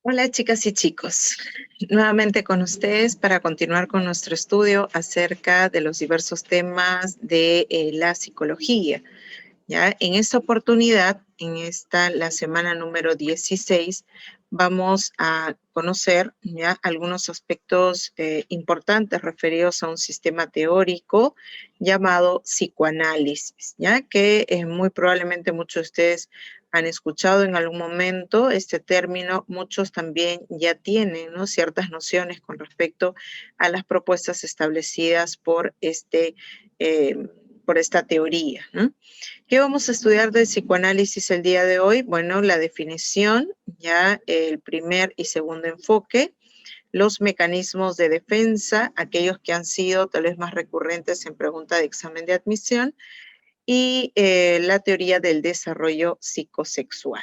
Hola chicas y chicos, nuevamente con ustedes para continuar con nuestro estudio acerca de los diversos temas de la psicología. ¿Ya? En esta oportunidad, la semana número 16, vamos a conocer ya algunos aspectos importantes referidos a un sistema teórico llamado psicoanálisis, ya que muy probablemente muchos de ustedes han escuchado en algún momento este término, muchos también ya tienen, ¿no?, ciertas nociones con respecto a las propuestas establecidas eh, por esta teoría, ¿no? ¿Qué vamos a estudiar del psicoanálisis el día de hoy? Bueno, la definición, ya el primer y segundo enfoque, los mecanismos de defensa, aquellos que han sido tal vez más recurrentes en pregunta de examen de admisión, y la teoría del desarrollo psicosexual,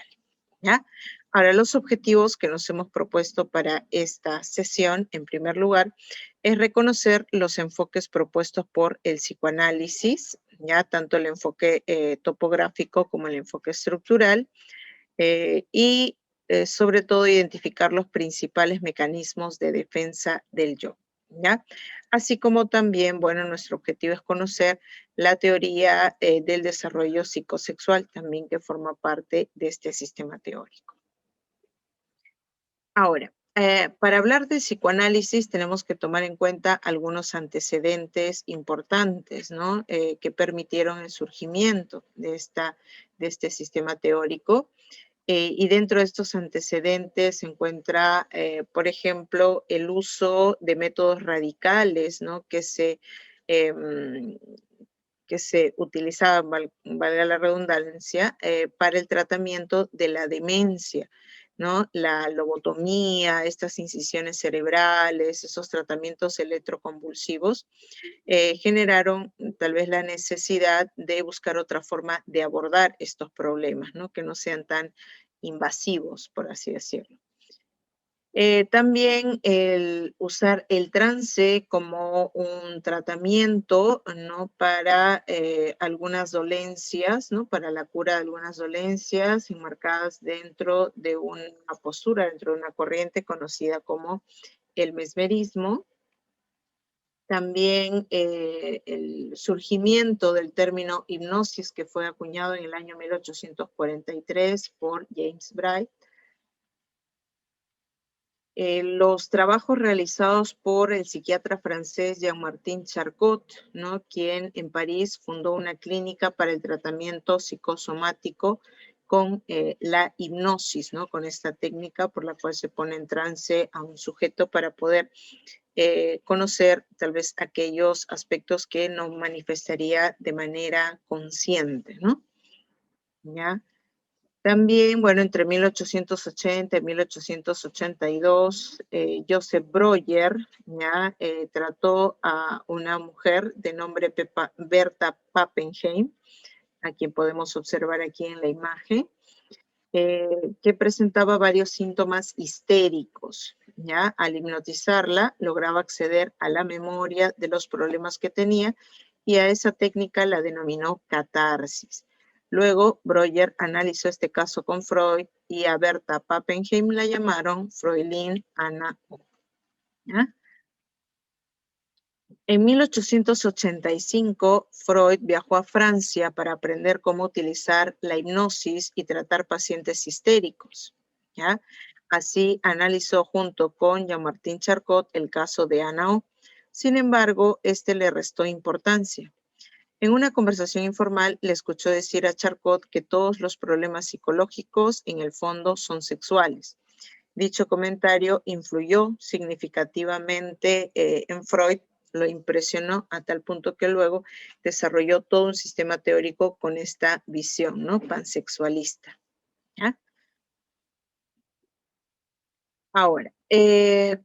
¿ya? Ahora, los objetivos que nos hemos propuesto para esta sesión, en primer lugar, es reconocer los enfoques propuestos por el psicoanálisis, ya tanto el enfoque topográfico como el enfoque estructural, y sobre todo identificar los principales mecanismos de defensa del yo, ¿ya? Así como también, bueno, nuestro objetivo es conocer la teoría del desarrollo psicosexual, también que forma parte de este sistema teórico. Ahora, para hablar de psicoanálisis tenemos que tomar en cuenta algunos antecedentes importantes, ¿no? Que permitieron el surgimiento de este sistema teórico. Y dentro de estos antecedentes se encuentra, por ejemplo, el uso de métodos radicales, ¿no?, em, que se utilizaban, valga la redundancia, para el tratamiento de la demencia, ¿no? La lobotomía, estas incisiones cerebrales, esos tratamientos electroconvulsivos, generaron tal vez la necesidad de buscar otra forma de abordar estos problemas, ¿no?, que no sean tan invasivos, por así decirlo. También el usar el trance como un tratamiento, ¿no?, para algunas dolencias, ¿no?, para la cura de algunas dolencias enmarcadas dentro de una postura, dentro de una corriente conocida como el mesmerismo. También el surgimiento del término hipnosis, que fue acuñado en el año 1843 por James Bright. Los trabajos realizados por el psiquiatra francés Jean-Martin Charcot, ¿no?, quien en París fundó una clínica para el tratamiento psicosomático con la hipnosis, ¿no?, con esta técnica por la cual se pone en trance a un sujeto para poder conocer tal vez aquellos aspectos que no manifestaría de manera consciente, ¿no? ¿Ya? También, bueno, entre 1880 y 1882, Joseph Breuer, ¿ya?, trató a una mujer de nombre Berta Pappenheim, a quien podemos observar aquí en la imagen, que presentaba varios síntomas histéricos, ¿ya? Al hipnotizarla, lograba acceder a la memoria de los problemas que tenía y a esa técnica la denominó catarsis. Luego, Breuer analizó este caso con Freud y a Berta Pappenheim la llamaron Fräulein Anna O, ¿ya? En 1885, Freud viajó a Francia para aprender cómo utilizar la hipnosis y tratar pacientes histéricos, ¿ya? Así analizó junto con Jean-Martin Charcot el caso de Anna O. Sin embargo, este le restó importancia. En una conversación informal, le escuchó decir a Charcot que todos los problemas psicológicos en el fondo son sexuales. Dicho comentario influyó significativamente en Freud, lo impresionó a tal punto que luego desarrolló todo un sistema teórico con esta visión, ¿no?, pansexualista, ¿ya? Ahora,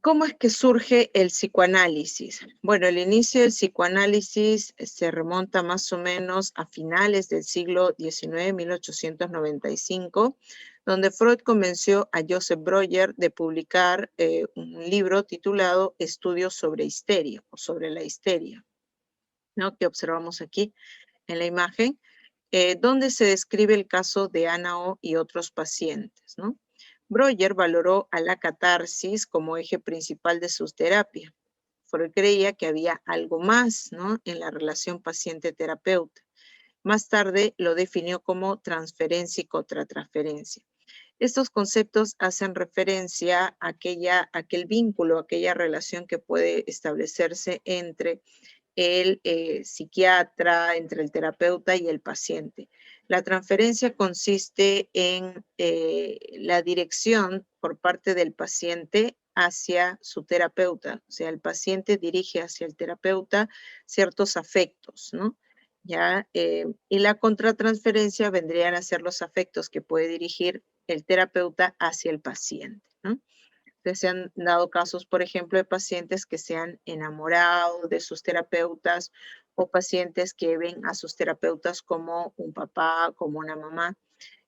¿cómo es que surge el psicoanálisis? Bueno, el inicio del psicoanálisis se remonta más o menos a finales del siglo XIX, 1895, donde Freud convenció a Joseph Breuer de publicar un libro titulado Estudios sobre histeria o sobre la histeria, ¿no?, que observamos aquí en la imagen, donde se describe el caso de Anna O y otros pacientes, ¿no? Breuer valoró a la catarsis como eje principal de su terapia. Freud creía que había algo más, ¿no?, en la relación paciente-terapeuta. Más tarde lo definió como transferencia y contratransferencia. Estos conceptos hacen referencia a aquel vínculo, aquella relación que puede establecerse entre el psiquiatra, entre el terapeuta y el paciente. La transferencia consiste en la dirección por parte del paciente hacia su terapeuta. O sea, el paciente dirige hacia el terapeuta ciertos afectos, ¿no? ¿Ya? Y la contratransferencia vendrían a ser los afectos que puede dirigir el terapeuta hacia el paciente, ¿no? Se han dado casos, por ejemplo, de pacientes que se han enamorado de sus terapeutas o pacientes que ven a sus terapeutas como un papá, como una mamá.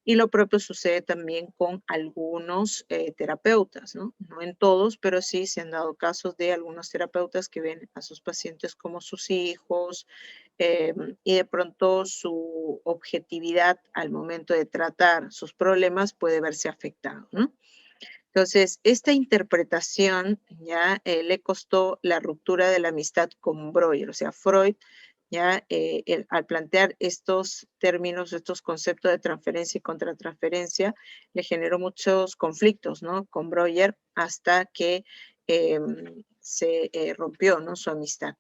Y lo propio sucede también con algunos terapeutas, ¿no? No en todos, pero sí se han dado casos de algunos terapeutas que ven a sus pacientes como sus hijos, y de pronto su objetividad al momento de tratar sus problemas puede verse afectado, ¿no? Entonces, esta interpretación ya le costó la ruptura de la amistad con Breuer. O sea, Freud, ya al plantear estos términos, estos conceptos de transferencia y contratransferencia, le generó muchos conflictos, ¿no?, con Breuer hasta que se rompió, ¿no?, su amistad.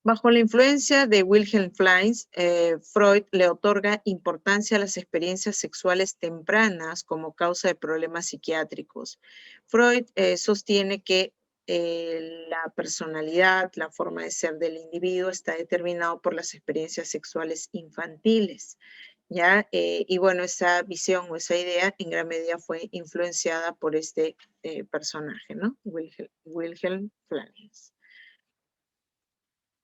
Bajo la influencia de Wilhelm Fleins, Freud le otorga importancia a las experiencias sexuales tempranas como causa de problemas psiquiátricos. Freud sostiene que la personalidad, la forma de ser del individuo está determinado por las experiencias sexuales infantiles, ¿ya? Y bueno, esa visión o esa idea en gran medida fue influenciada por este personaje, ¿no? Wilhelm Fleins.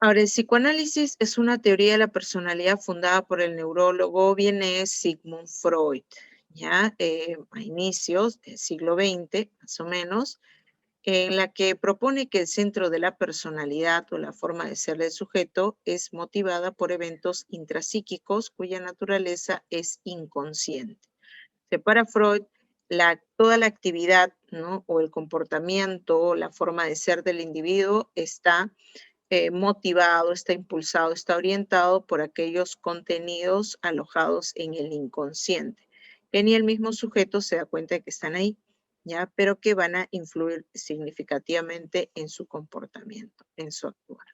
Ahora, el psicoanálisis es una teoría de la personalidad fundada por el neurólogo vienés Sigmund Freud, ya a inicios del siglo XX, más o menos, en la que propone que el centro de la personalidad o la forma de ser del sujeto es motivada por eventos intrapsíquicos cuya naturaleza es inconsciente. Para Freud, toda la actividad, ¿no?, o el comportamiento, la forma de ser del individuo está motivado, está impulsado, está orientado por aquellos contenidos alojados en el inconsciente, que ni el mismo sujeto se da cuenta de que están ahí, ¿ya? Pero que van a influir significativamente en su comportamiento, en su actuar.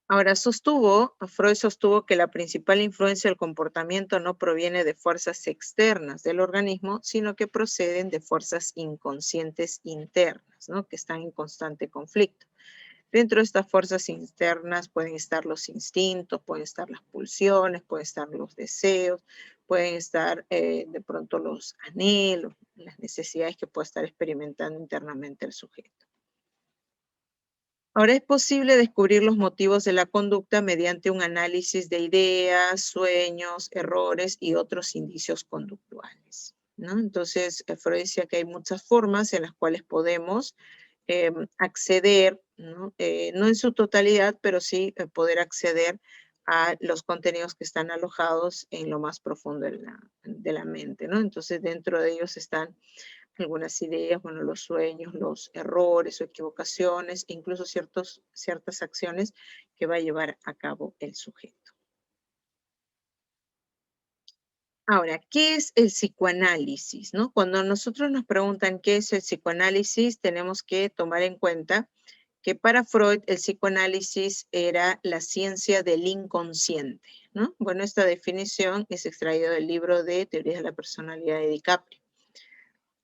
Ahora, Freud sostuvo que la principal influencia del comportamiento no proviene de fuerzas externas del organismo, sino que proceden de fuerzas inconscientes internas, ¿no?, que están en constante conflicto. Dentro de estas fuerzas internas pueden estar los instintos, pueden estar las pulsiones, pueden estar los deseos, pueden estar de pronto los anhelos, las necesidades que puede estar experimentando internamente el sujeto. Ahora es posible descubrir los motivos de la conducta mediante un análisis de ideas, sueños, errores y otros indicios conductuales, ¿no? Entonces, Freud decía que hay muchas formas en las cuales podemos acceder, ¿no? No en su totalidad, pero sí poder acceder a los contenidos que están alojados en lo más profundo de la mente, ¿no? Entonces, dentro de ellos están algunas ideas, bueno, los sueños, los errores o equivocaciones, e incluso ciertas acciones que va a llevar a cabo el sujeto. Ahora, ¿qué es el psicoanálisis, no? Cuando nosotros nos preguntan qué es el psicoanálisis, tenemos que tomar en cuenta que para Freud el psicoanálisis era la ciencia del inconsciente, ¿no? Bueno, esta definición es extraída del libro de Teorías de la Personalidad de DiCaprio.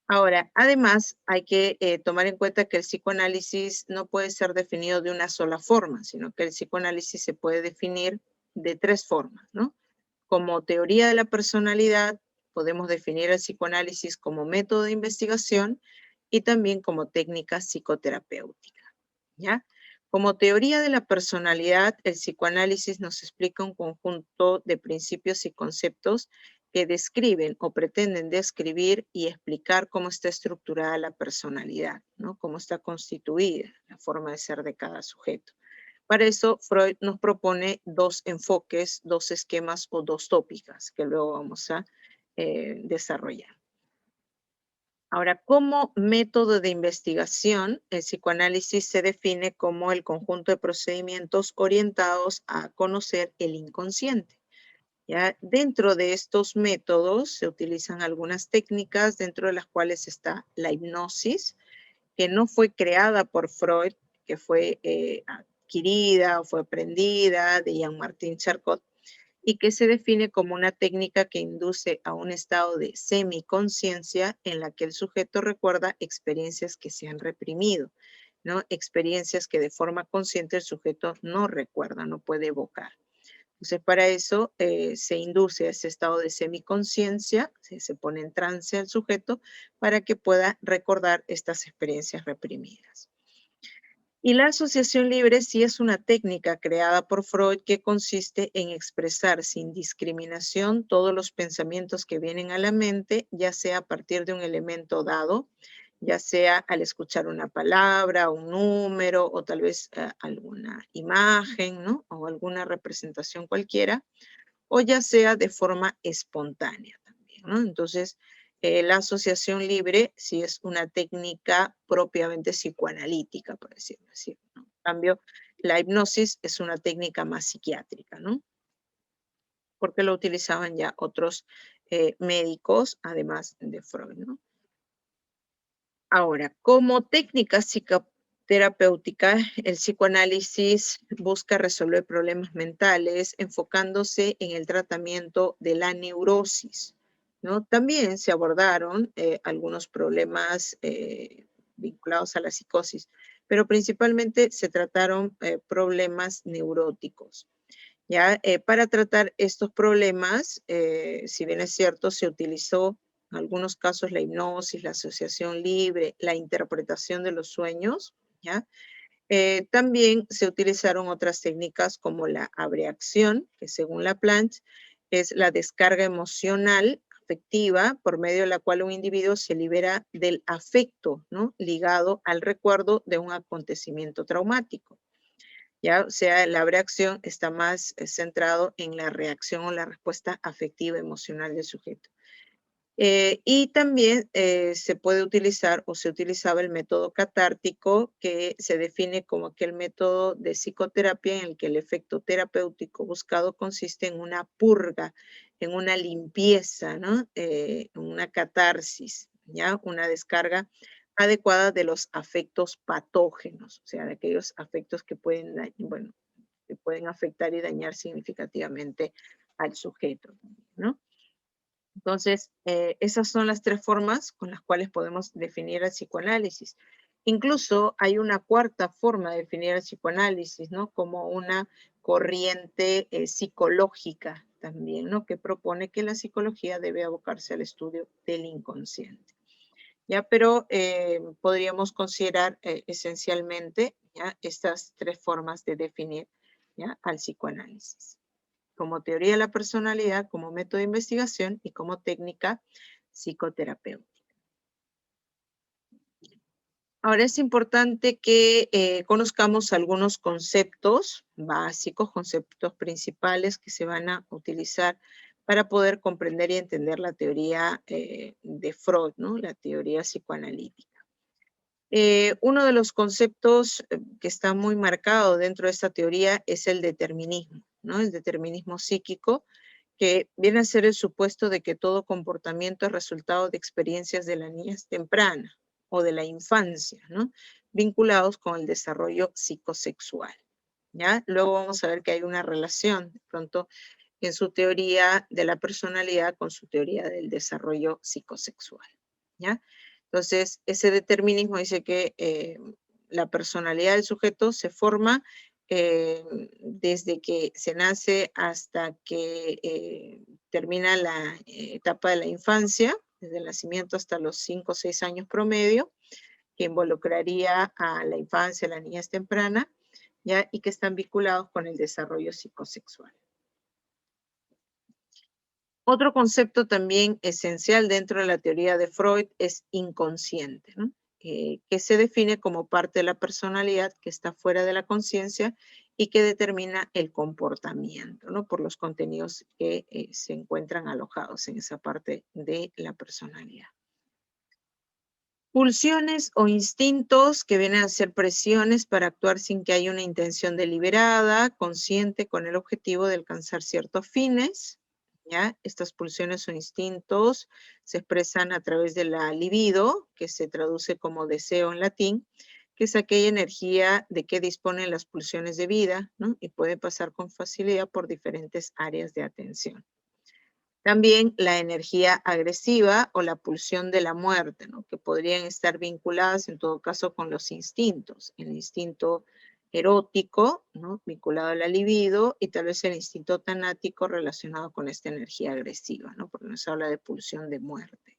Ahora, además, hay que tomar en cuenta que el psicoanálisis no puede ser definido de una sola forma, sino que el psicoanálisis se puede definir de tres formas, ¿no? Como teoría de la personalidad, podemos definir el psicoanálisis como método de investigación y también como técnica psicoterapéutica, ¿ya? Como teoría de la personalidad, el psicoanálisis nos explica un conjunto de principios y conceptos que describen o pretenden describir y explicar cómo está estructurada la personalidad, ¿no? Cómo está constituida la forma de ser de cada sujeto. Para eso, Freud nos propone dos enfoques, dos esquemas o dos tópicas que luego vamos a desarrollar. Ahora, como método de investigación, el psicoanálisis se define como el conjunto de procedimientos orientados a conocer el inconsciente. ¿Ya? Dentro de estos métodos se utilizan algunas técnicas, dentro de las cuales está la hipnosis, que no fue creada por Freud, que fue adquirida o fue aprendida de Jean-Martin Charcot, y que se define como una técnica que induce a un estado de semiconsciencia en la que el sujeto recuerda experiencias que se han reprimido, ¿no? Experiencias que de forma consciente el sujeto no recuerda, no puede evocar. Entonces, para eso se induce a ese estado de semiconsciencia, se pone en trance al sujeto para que pueda recordar estas experiencias reprimidas. Y la asociación libre sí es una técnica creada por Freud que consiste en expresar sin discriminación todos los pensamientos que vienen a la mente, ya sea a partir de un elemento dado, ya sea al escuchar una palabra, un número o tal vez alguna imagen, ¿no? O alguna representación cualquiera, o ya sea de forma espontánea también, ¿no? Entonces, la asociación libre sí es una técnica propiamente psicoanalítica, por decirlo así, ¿no? En cambio, la hipnosis es una técnica más psiquiátrica, ¿no? Porque lo utilizaban ya otros médicos, además de Freud, ¿no? Ahora, como técnica psicoterapéutica, el psicoanálisis busca resolver problemas mentales enfocándose en el tratamiento de la neurosis, ¿no? También se abordaron algunos problemas vinculados a la psicosis, pero principalmente se trataron problemas neuróticos. ¿Ya? Para tratar estos problemas, si bien es cierto, se utilizó en algunos casos la hipnosis, la asociación libre, la interpretación de los sueños, ¿ya? También se utilizaron otras técnicas como la abreacción, que según Laplanche es la descarga emocional afectiva por medio de la cual un individuo se libera del afecto, ¿no? Ligado al recuerdo de un acontecimiento traumático. ¿Ya? O sea, la reacción está más centrado en la reacción o la respuesta afectiva emocional del sujeto. Y también se puede utilizar o se utilizaba el método catártico, que se define como aquel método de psicoterapia en el que el efecto terapéutico buscado consiste en una purga, en una limpieza, ¿no? En una catarsis, ¿ya? Una descarga adecuada de los afectos patógenos, o sea, de aquellos afectos que pueden, bueno, que pueden afectar y dañar significativamente al sujeto, ¿no? Entonces, esas son las tres formas con las cuales podemos definir el psicoanálisis. Incluso hay una cuarta forma de definir el psicoanálisis, ¿no? Como una corriente psicológica también, ¿no? Que propone que la psicología debe abocarse al estudio del inconsciente. ¿Ya? Pero podríamos considerar esencialmente, ¿ya? Estas tres formas de definir, ¿ya? Al psicoanálisis, como teoría de la personalidad, como método de investigación y como técnica psicoterapéutica. Ahora es importante que conozcamos algunos conceptos básicos, conceptos principales que se van a utilizar para poder comprender y entender la teoría de Freud, ¿no? La teoría psicoanalítica. Uno de los conceptos que está muy marcado dentro de esta teoría es el determinismo, ¿no? El determinismo psíquico, que viene a ser el supuesto de que todo comportamiento es resultado de experiencias de la niñez temprana o de la infancia, ¿no? Vinculados con el desarrollo psicosexual, ¿ya? Luego vamos a ver que hay una relación, de pronto, en su teoría de la personalidad con su teoría del desarrollo psicosexual, ¿ya? Entonces, ese determinismo dice que la personalidad del sujeto se forma desde que se nace hasta que termina la etapa de la infancia, desde el nacimiento hasta los 5 o 6 años promedio, que involucraría a la infancia, la niñez temprana, ¿ya? Y que están vinculados con el desarrollo psicosexual. Otro concepto también esencial dentro de la teoría de Freud es inconsciente, ¿no? que se define como parte de la personalidad que está fuera de la conciencia y que determina el comportamiento, ¿no? Por los contenidos que se encuentran alojados en esa parte de la personalidad. Pulsiones o instintos que vienen a ser presiones para actuar sin que haya una intención deliberada, consciente, con el objetivo de alcanzar ciertos fines. ¿Ya? Estas pulsiones o instintos se expresan a través de la libido, que se traduce como deseo en latín, que es aquella energía de que disponen las pulsiones de vida, ¿no? Y puede pasar con facilidad por diferentes áreas de atención. También la energía agresiva o la pulsión de la muerte, ¿no? Que podrían estar vinculadas en todo caso con los instintos. El instinto erótico, ¿no? Vinculado a la libido, y tal vez el instinto tanático relacionado con esta energía agresiva, ¿no? Porque nos habla de pulsión de muerte.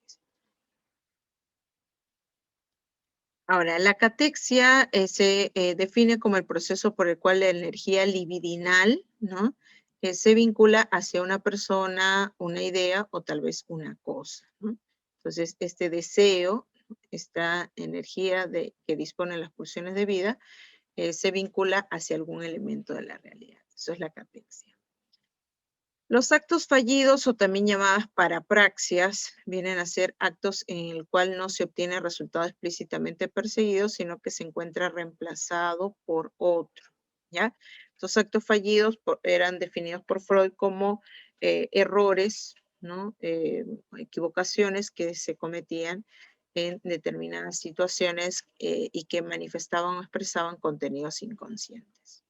Ahora, la catexia se define como el proceso por el cual la energía libidinal, ¿no? Se vincula hacia una persona, una idea o tal vez una cosa, ¿no? Entonces, este deseo, esta energía que disponen las pulsiones de vida, se vincula hacia algún elemento de la realidad. Eso es la catexia. Los actos fallidos, o también llamadas parapraxias, vienen a ser actos en el cual no se obtiene resultado explícitamente perseguido, sino que se encuentra reemplazado por otro, ¿ya? Estos actos fallidos eran definidos por Freud como errores, ¿no? Equivocaciones que se cometían en determinadas situaciones y que manifestaban o expresaban contenidos inconscientes.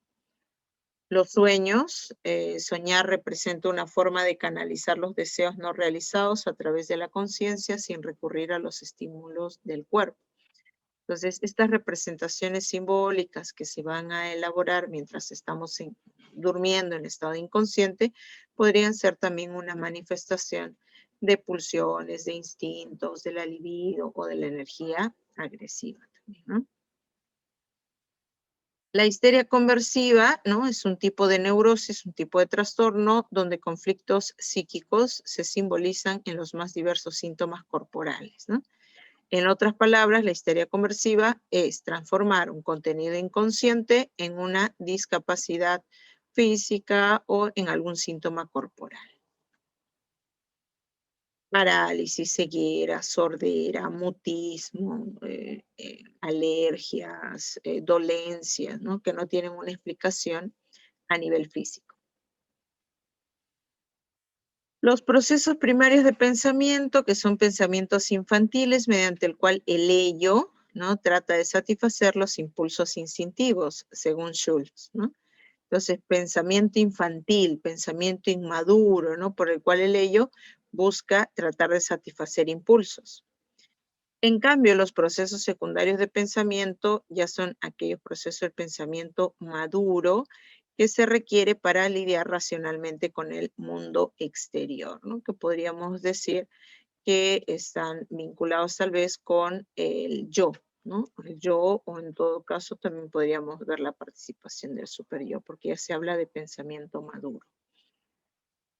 Los sueños, soñar representa una forma de canalizar los deseos no realizados a través de la conciencia sin recurrir a los estímulos del cuerpo. Entonces, estas representaciones simbólicas que se van a elaborar mientras estamos durmiendo en estado inconsciente podrían ser también una manifestación de pulsiones, de instintos, de la libido o de la energía agresiva también, ¿no? La histeria conversiva, ¿no? Es un tipo de neurosis, un tipo de trastorno donde conflictos psíquicos se simbolizan en los más diversos síntomas corporales, ¿no? En otras palabras, la histeria conversiva es transformar un contenido inconsciente en una discapacidad física o en algún síntoma corporal. Parálisis, ceguera, sordera, mutismo, alergias, dolencias, ¿no? Que no tienen una explicación a nivel físico. Los procesos primarios de pensamiento, que son pensamientos infantiles, mediante el cual el ello, ¿no? Trata de satisfacer los impulsos instintivos, según Schultz, ¿no? Entonces, pensamiento infantil, pensamiento inmaduro, ¿no? Por el cual el ello busca tratar de satisfacer impulsos. En cambio, los procesos secundarios de pensamiento ya son aquellos procesos de pensamiento maduro que se requiere para lidiar racionalmente con el mundo exterior, ¿no? Que podríamos decir que están vinculados tal vez con el yo, ¿no? El yo, o en todo caso también podríamos ver la participación del superyo, porque ya se habla de pensamiento maduro.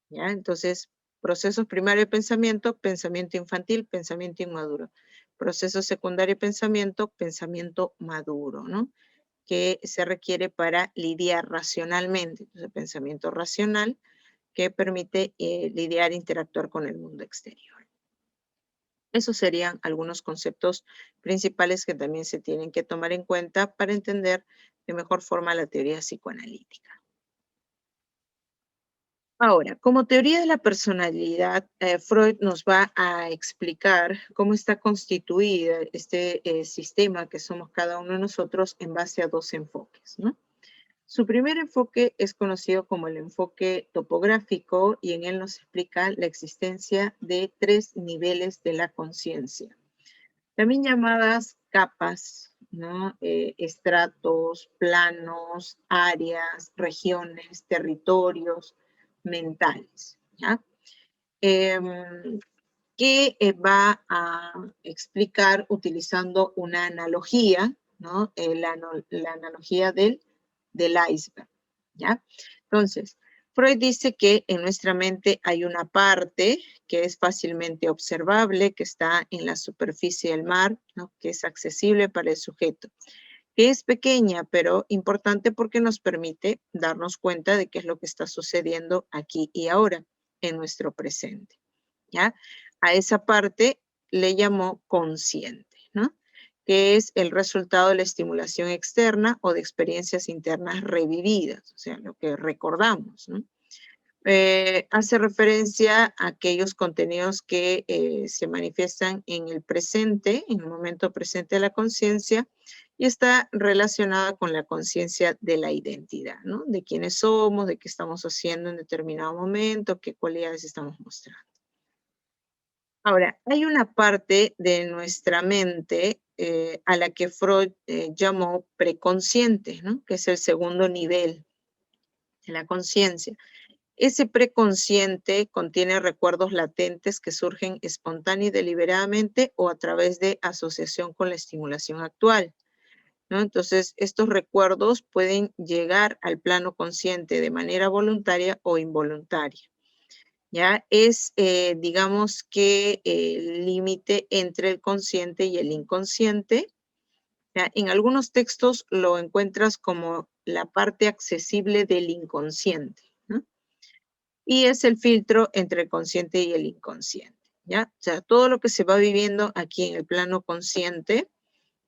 ¿Ya? Entonces, procesos primarios de pensamiento, pensamiento infantil, pensamiento inmaduro. Proceso secundario de pensamiento, pensamiento maduro, ¿no? Que se requiere para lidiar racionalmente. Entonces, pensamiento racional que permite lidiar e interactuar con el mundo exterior. Esos serían algunos conceptos principales que también se tienen que tomar en cuenta para entender de mejor forma la teoría psicoanalítica. Ahora, como teoría de la personalidad, Freud nos va a explicar cómo está constituida este sistema que somos cada uno de nosotros en base a dos enfoques, ¿no? Su primer enfoque es conocido como el enfoque topográfico y en él nos explica la existencia de 3 niveles de la conciencia, también llamadas capas, ¿no? Estratos, planos, áreas, regiones, territorios mentales, ¿ya? Que va a explicar utilizando una analogía, ¿no? La analogía del iceberg, ¿ya? Entonces, Freud dice que en nuestra mente hay una parte que es fácilmente observable, que está en la superficie del mar, ¿no? Que es accesible para el sujeto, que es pequeña, pero importante porque nos permite darnos cuenta de qué es lo que está sucediendo aquí y ahora, en nuestro presente, ¿ya? A esa parte le llamó consciente, ¿no? Que es el resultado de la estimulación externa o de experiencias internas revividas, o sea, lo que recordamos, ¿no? Hace referencia a aquellos contenidos que se manifiestan en el presente, en el momento presente de la conciencia, y está relacionada con la conciencia de la identidad, ¿no? De quiénes somos, de qué estamos haciendo en determinado momento, qué cualidades estamos mostrando. Ahora, hay una parte de nuestra mente a la que Freud llamó preconsciente, ¿no? Que es el segundo nivel de la conciencia. Ese preconsciente contiene recuerdos latentes que surgen espontánea y deliberadamente o a través de asociación con la estimulación actual, ¿no? Entonces, estos recuerdos pueden llegar al plano consciente de manera voluntaria o involuntaria. ¿Ya? Es, digamos que el límite entre el consciente y el inconsciente. ¿Ya? En algunos textos lo encuentras como la parte accesible del inconsciente, ¿no? Y es el filtro entre el consciente y el inconsciente, ¿ya? O sea, todo lo que se va viviendo aquí en el plano consciente,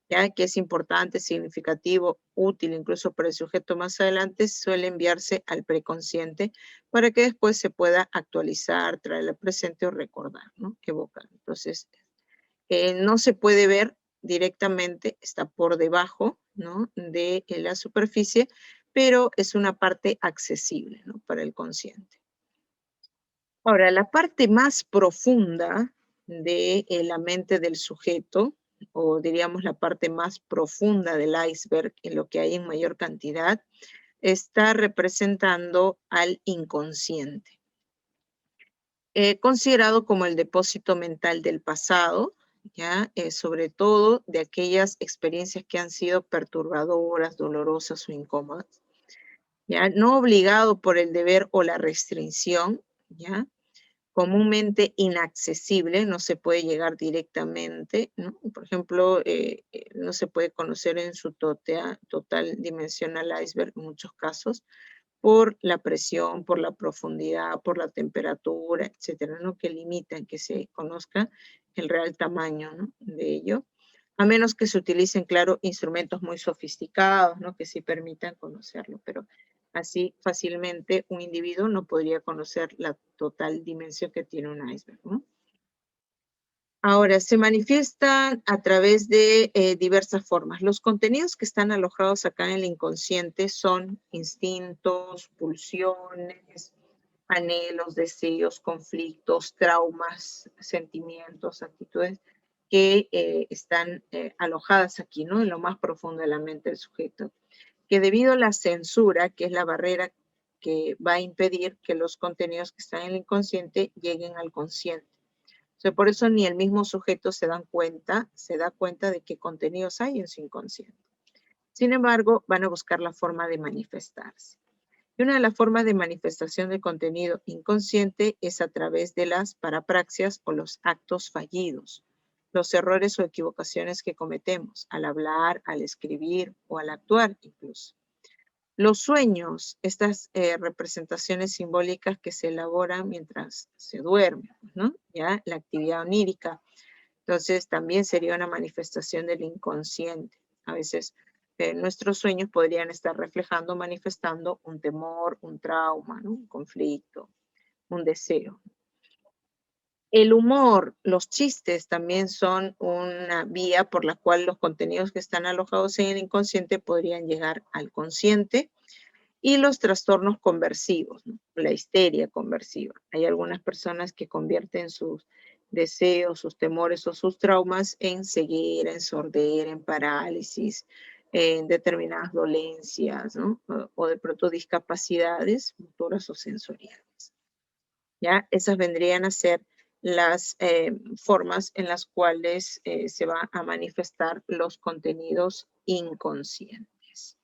¿ya? Que es importante, significativo, útil incluso para el sujeto más adelante, suele enviarse al preconsciente para que después se pueda actualizar, traer al presente o recordar, ¿no? Evocar. Entonces, no se puede ver directamente, está por debajo, ¿no? De la superficie, pero es una parte accesible, ¿no? Para el consciente. Ahora, la parte más profunda de la mente del sujeto, o diríamos la parte más profunda del iceberg, en lo que hay en mayor cantidad, está representando al inconsciente, considerado como el depósito mental del pasado, ¿ya? Sobre todo de aquellas experiencias que han sido perturbadoras, dolorosas o incómodas, ¿ya? No obligado por el deber o la restricción, ¿ya? Comúnmente inaccesible, no se puede llegar directamente, ¿no? Por ejemplo, no se puede conocer en su total dimensión al iceberg en muchos casos, por la presión, por la profundidad, por la temperatura, etcétera, ¿no? Que limitan que se conozca el real tamaño, ¿no? De ello, a menos que se utilicen, claro, instrumentos muy sofisticados, ¿no? Que sí permitan conocerlo, pero así fácilmente un individuo no podría conocer la total dimensión que tiene un iceberg, ¿no? Ahora, se manifiestan a través de diversas formas. Los contenidos que están alojados acá en el inconsciente son instintos, pulsiones, anhelos, deseos, conflictos, traumas, sentimientos, actitudes que están alojadas aquí, ¿no? En lo más profundo de la mente del sujeto. Que debido a la censura, que es la barrera que va a impedir que los contenidos que están en el inconsciente lleguen al consciente. O sea, por eso ni el mismo sujeto se da cuenta de qué contenidos hay en su inconsciente. Sin embargo, van a buscar la forma de manifestarse. Y una de las formas de manifestación del contenido inconsciente es a través de las parapraxias o los actos fallidos, los errores o equivocaciones que cometemos al hablar, al escribir o al actuar incluso. Los sueños, estas representaciones simbólicas que se elaboran mientras se duerme, ¿no? Ya la actividad onírica. Entonces, también sería una manifestación del inconsciente. A veces nuestros sueños podrían estar reflejando, manifestando un temor, un trauma, ¿no? Un conflicto, un deseo. El humor, los chistes también son una vía por la cual los contenidos que están alojados en el inconsciente podrían llegar al consciente. Y los trastornos conversivos, ¿no? La histeria conversiva. Hay algunas personas que convierten sus deseos, sus temores o sus traumas en ceguera, en sordera, en parálisis, en determinadas dolencias, ¿no? O de pronto discapacidades motoras o sensoriales. ¿Ya? Esas vendrían a ser las formas en las cuales se van a manifestar los contenidos inconscientes.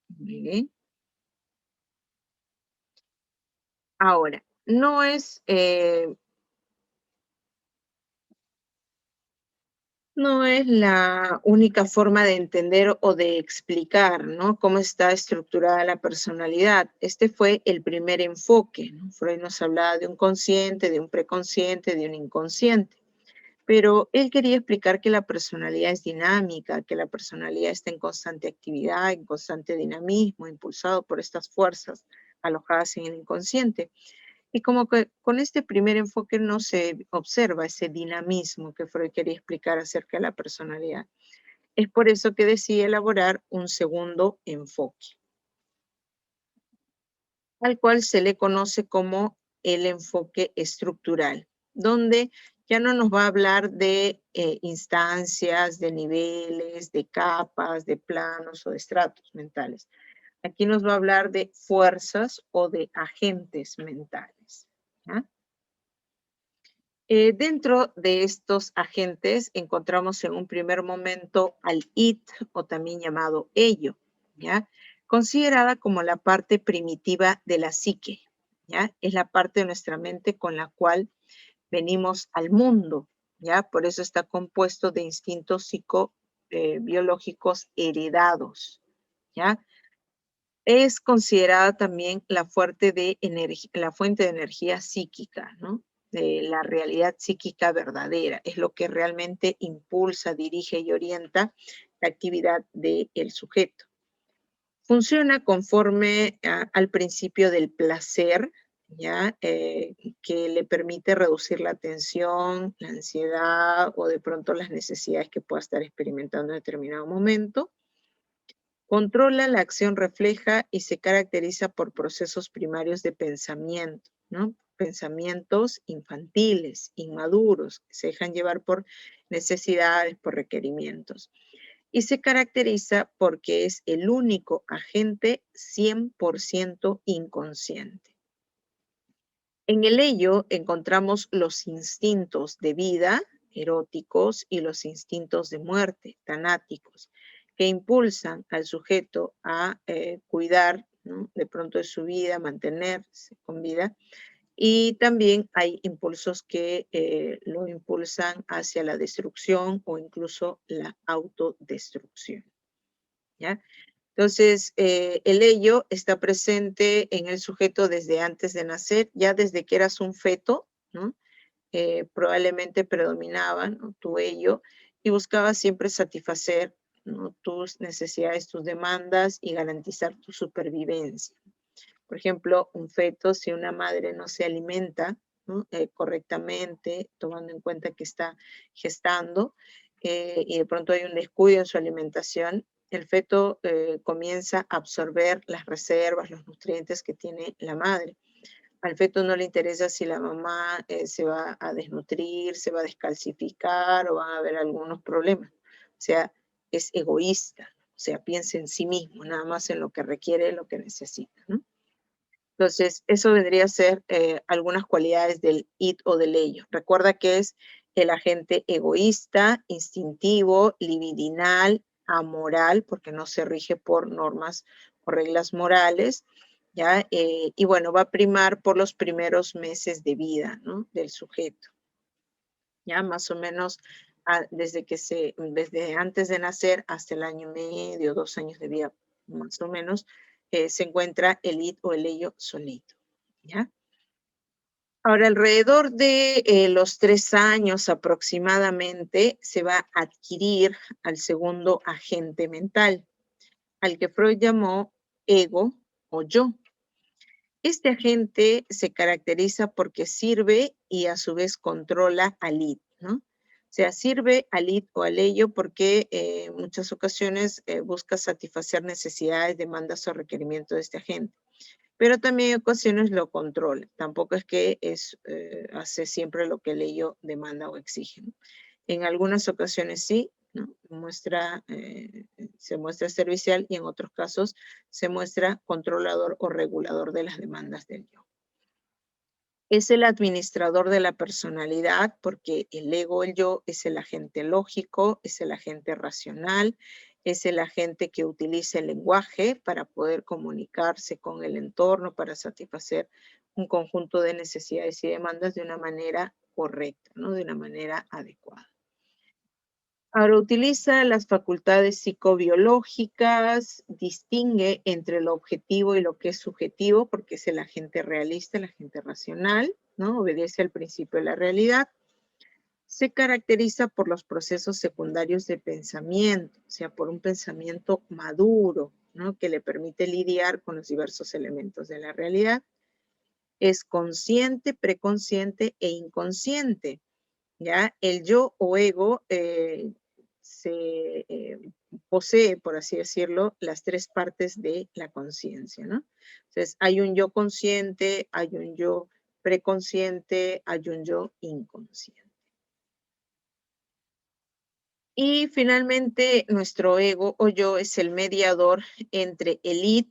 Muy bien. Ahora, no es la única forma de entender o de explicar, ¿no? Cómo está estructurada la personalidad. Este fue el primer enfoque, ¿no? Freud nos hablaba de un consciente, de un preconsciente, de un inconsciente. Pero él quería explicar que la personalidad es dinámica, que la personalidad está en constante actividad, en constante dinamismo, impulsado por estas fuerzas alojadas en el inconsciente. Y como que con este primer enfoque no se observa ese dinamismo que Freud quería explicar acerca de la personalidad. Es por eso que decide elaborar un segundo enfoque, al cual se le conoce como el enfoque estructural, donde ya no nos va a hablar de instancias, de niveles, de capas, de planos o de estratos mentales. Aquí nos va a hablar de fuerzas o de agentes mentales. ¿Ya? Dentro de estos agentes encontramos en un primer momento al id, o también llamado ello, ¿ya? Considerada como la parte primitiva de la psique, ¿ya? Es la parte de nuestra mente con la cual venimos al mundo, ¿ya? Por eso está compuesto de instintos psicobiológicos heredados, ¿ya? Es considerada también la fuente de energía psíquica, ¿no? De la realidad psíquica verdadera. Es lo que realmente impulsa, dirige y orienta la actividad del sujeto. Funciona conforme al principio del placer, ¿ya? Que le permite reducir la tensión, la ansiedad o de pronto las necesidades que pueda estar experimentando en determinado momento. Controla la acción refleja y se caracteriza por procesos primarios de pensamiento, ¿no? Pensamientos infantiles, inmaduros, que se dejan llevar por necesidades, por requerimientos. Y se caracteriza porque es el único agente 100% inconsciente. En el ello encontramos los instintos de vida, eróticos, y los instintos de muerte, tanáticos, que impulsan al sujeto a cuidar, ¿no? De pronto de su vida, mantenerse con vida. Y también hay impulsos que lo impulsan hacia la destrucción o incluso la autodestrucción. ¿Ya? Entonces, el ello está presente en el sujeto desde antes de nacer, ya desde que eras un feto, ¿no? Probablemente predominaba, ¿no? Tu ello y buscaba siempre satisfacer, ¿no? Tus necesidades, tus demandas y garantizar tu supervivencia. Por ejemplo, un feto, si una madre no se alimenta, ¿no? Correctamente, tomando en cuenta que está gestando, y de pronto hay un descuido en su alimentación, el feto comienza a absorber las reservas, los nutrientes que tiene la madre. Al feto no le interesa si la mamá se va a desnutrir, se va a descalcificar o van a haber algunos problemas. O sea, es egoísta, o sea, piensa en sí mismo, nada más en lo que requiere, lo que necesita, ¿no? Entonces, eso vendría a ser algunas cualidades del id o del ello. Recuerda que es el agente egoísta, instintivo, libidinal, amoral, porque no se rige por normas o reglas morales, ¿ya? Y bueno, va a primar por los primeros meses de vida, ¿no? Del sujeto, ¿ya? Más o menos desde antes de nacer hasta el año y medio, 2 años de vida, más o menos, se encuentra el id o el ello solito, ¿ya? Ahora, alrededor de los 3 años aproximadamente, se va a adquirir al segundo agente mental, al que Freud llamó ego o yo. Este agente se caracteriza porque sirve y a su vez controla al id, ¿no? O sea, sirve al id o al ello porque en muchas ocasiones busca satisfacer necesidades, demandas o requerimientos de este agente, pero también en ocasiones lo controla. Tampoco es que hace siempre lo que el ello demanda o exige, ¿no? En algunas ocasiones sí, ¿no? Se muestra servicial y en otros casos se muestra controlador o regulador de las demandas del yo. Es el administrador de la personalidad porque el ego, el yo, es el agente lógico, es el agente racional, es el agente que utiliza el lenguaje para poder comunicarse con el entorno, para satisfacer un conjunto de necesidades y demandas de una manera correcta, ¿no? De una manera adecuada. Ahora utiliza las facultades psicobiológicas, distingue entre lo objetivo y lo que es subjetivo, porque es el agente realista, el agente racional, ¿no? Obedece al principio de la realidad. Se caracteriza por los procesos secundarios de pensamiento, o sea, por un pensamiento maduro, ¿no? Que le permite lidiar con los diversos elementos de la realidad. Es consciente, preconsciente e inconsciente, ¿ya? El yo o ego se posee, por así decirlo, las tres partes de la conciencia, ¿no? Entonces, hay un yo consciente, hay un yo preconsciente, hay un yo inconsciente. Y finalmente, nuestro ego o yo es el mediador entre el id,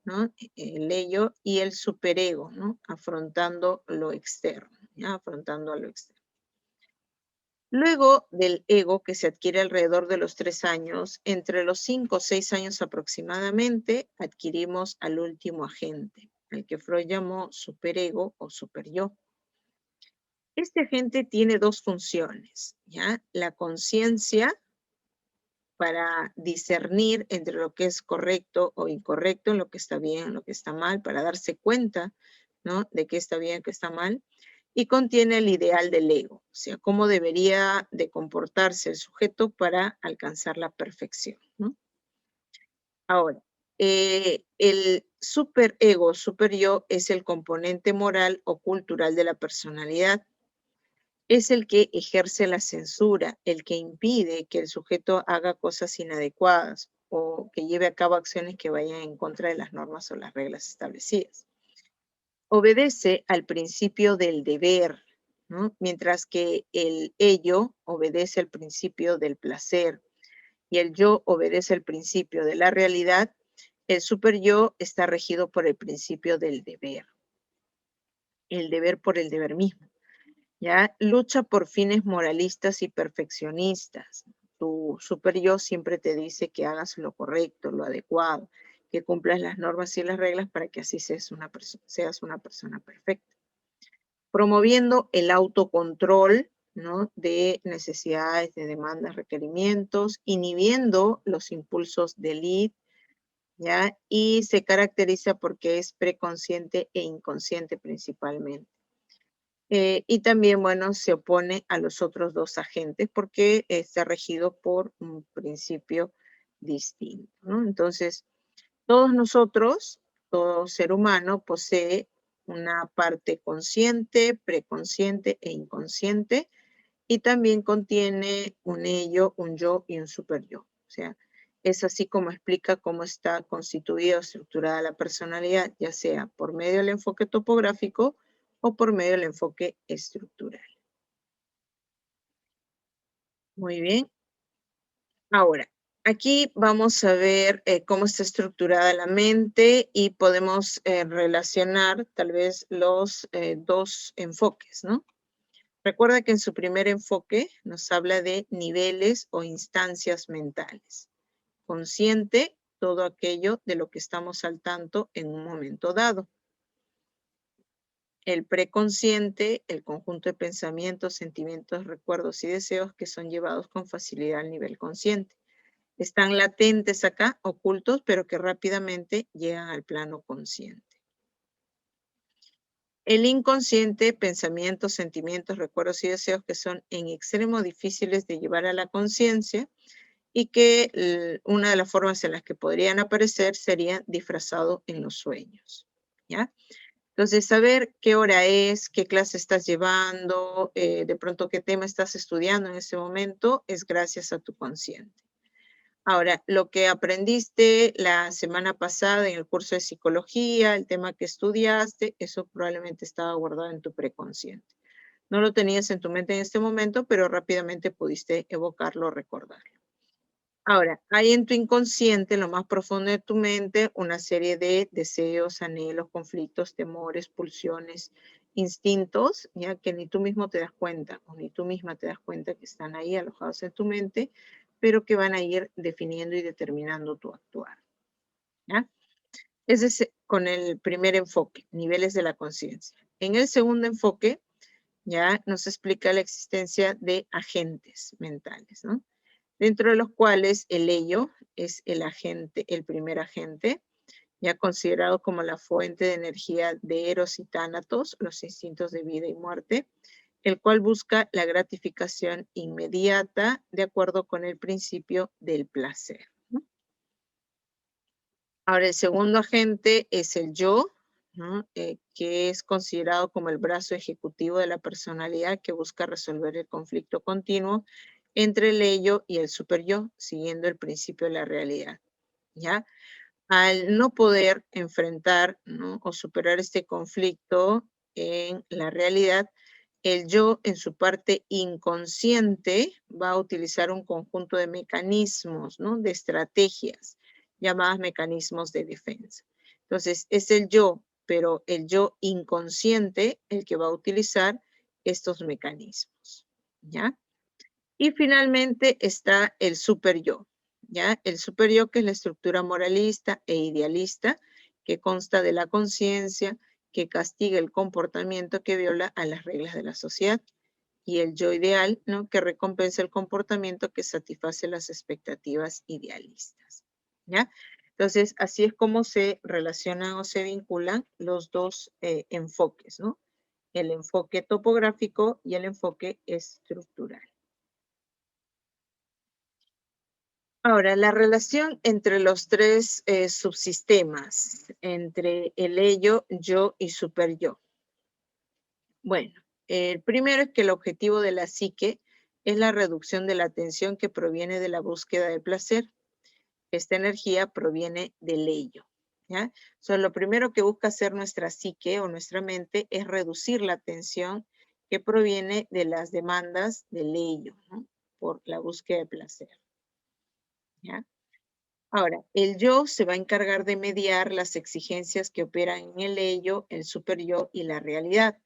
¿no? El ello, y el superego, ¿no? Afrontando lo externo, ¿ya? Afrontando a lo externo. Luego del ego, que se adquiere alrededor de los 3 años, entre los 5 o 6 años aproximadamente, adquirimos al último agente, el que Freud llamó superego o superyo. Este agente tiene dos funciones, ¿ya? La conciencia, para discernir entre lo que es correcto o incorrecto, en lo que está bien, en lo que está mal, para darse cuenta, ¿no? De qué está bien, qué está mal, y contiene el ideal del ego, o sea, cómo debería de comportarse el sujeto para alcanzar la perfección, ¿no? Ahora, el superego, superyo, es el componente moral o cultural de la personalidad. Es el que ejerce la censura, el que impide que el sujeto haga cosas inadecuadas o que lleve a cabo acciones que vayan en contra de las normas o las reglas establecidas. Obedece al principio del deber, ¿no? Mientras que el ello obedece al principio del placer y el yo obedece al principio de la realidad. El superyo está regido por el principio del deber, el deber por el deber mismo. ¿Ya? Lucha por fines moralistas y perfeccionistas. Tu superior siempre te dice que hagas lo correcto, lo adecuado, que cumplas las normas y las reglas para que así seas una persona perfecta. Promoviendo el autocontrol, ¿no? De necesidades, de demandas, requerimientos, inhibiendo los impulsos del id, ¿ya? Y se caracteriza porque es preconsciente e inconsciente principalmente. Y también, bueno, se opone a los otros dos agentes porque está regido por un principio distinto, ¿no? Entonces, todos nosotros, todo ser humano posee una parte consciente, preconsciente e inconsciente, y también contiene un ello, un yo y un superyo. O sea, es así como explica cómo está constituida o estructurada la personalidad, ya sea por medio del enfoque topográfico o por medio del enfoque estructural. Muy bien. Ahora, aquí vamos a ver cómo está estructurada la mente y podemos relacionar tal vez los dos enfoques, ¿no? Recuerda que en su primer enfoque nos habla de niveles o instancias mentales. Consciente, todo aquello de lo que estamos al tanto en un momento dado. El preconsciente, el conjunto de pensamientos, sentimientos, recuerdos y deseos que son llevados con facilidad al nivel consciente. Están latentes acá, ocultos, pero que rápidamente llegan al plano consciente. El inconsciente, pensamientos, sentimientos, recuerdos y deseos que son en extremo difíciles de llevar a la conciencia y que una de las formas en las que podrían aparecer sería disfrazado en los sueños, ¿ya? Entonces, saber qué hora es, qué clase estás llevando, de pronto qué tema estás estudiando en ese momento, es gracias a tu consciente. Ahora, lo que aprendiste la semana pasada en el curso de psicología, el tema que estudiaste, eso probablemente estaba guardado en tu preconsciente. No lo tenías en tu mente en este momento, pero rápidamente pudiste evocarlo o recordarlo. Ahora, hay en tu inconsciente, en lo más profundo de tu mente, una serie de deseos, anhelos, conflictos, temores, pulsiones, instintos, ya que ni tú mismo te das cuenta o ni tú misma te das cuenta que están ahí alojados en tu mente, pero que van a ir definiendo y determinando tu actuar, ¿ya? Ese es con el primer enfoque, niveles de la conciencia. En el segundo enfoque, ya nos explica la existencia de agentes mentales, ¿no? Dentro de los cuales el ello es el agente, el primer agente, ya considerado como la fuente de energía de Eros y Tánatos, los instintos de vida y muerte, el cual busca la gratificación inmediata de acuerdo con el principio del placer, ¿no? Ahora, el segundo agente es el yo, ¿no? Que es considerado como el brazo ejecutivo de la personalidad que busca resolver el conflicto continuo entre el ello y el superyo, siguiendo el principio de la realidad, ¿ya? Al no poder enfrentar, ¿no? o superar este conflicto en la realidad, el yo en su parte inconsciente va a utilizar un conjunto de mecanismos, ¿no? de estrategias llamadas mecanismos de defensa. Entonces, es el yo, pero el yo inconsciente el que va a utilizar estos mecanismos, ¿ya? Y finalmente está el superyo, ¿ya? El superyo, que es la estructura moralista e idealista que consta de la conciencia, que castiga el comportamiento que viola a las reglas de la sociedad, y el yo ideal, ¿no? Que recompensa el comportamiento que satisface las expectativas idealistas, ¿ya? Entonces, así es como se relacionan o se vinculan los dos enfoques, ¿no? El enfoque topográfico y el enfoque estructural. Ahora, la relación entre los tres subsistemas, entre el ello, yo y superyo. Bueno, el primero es que el objetivo de la psique es la reducción de la tensión que proviene de la búsqueda del placer. Esta energía proviene del ello, ¿ya? Lo primero que busca hacer nuestra psique o nuestra mente es reducir la tensión que proviene de las demandas del ello, ¿no? Por la búsqueda de placer, ¿ya? Ahora, el yo se va a encargar de mediar las exigencias que operan en el ello, el superyo y la realidad.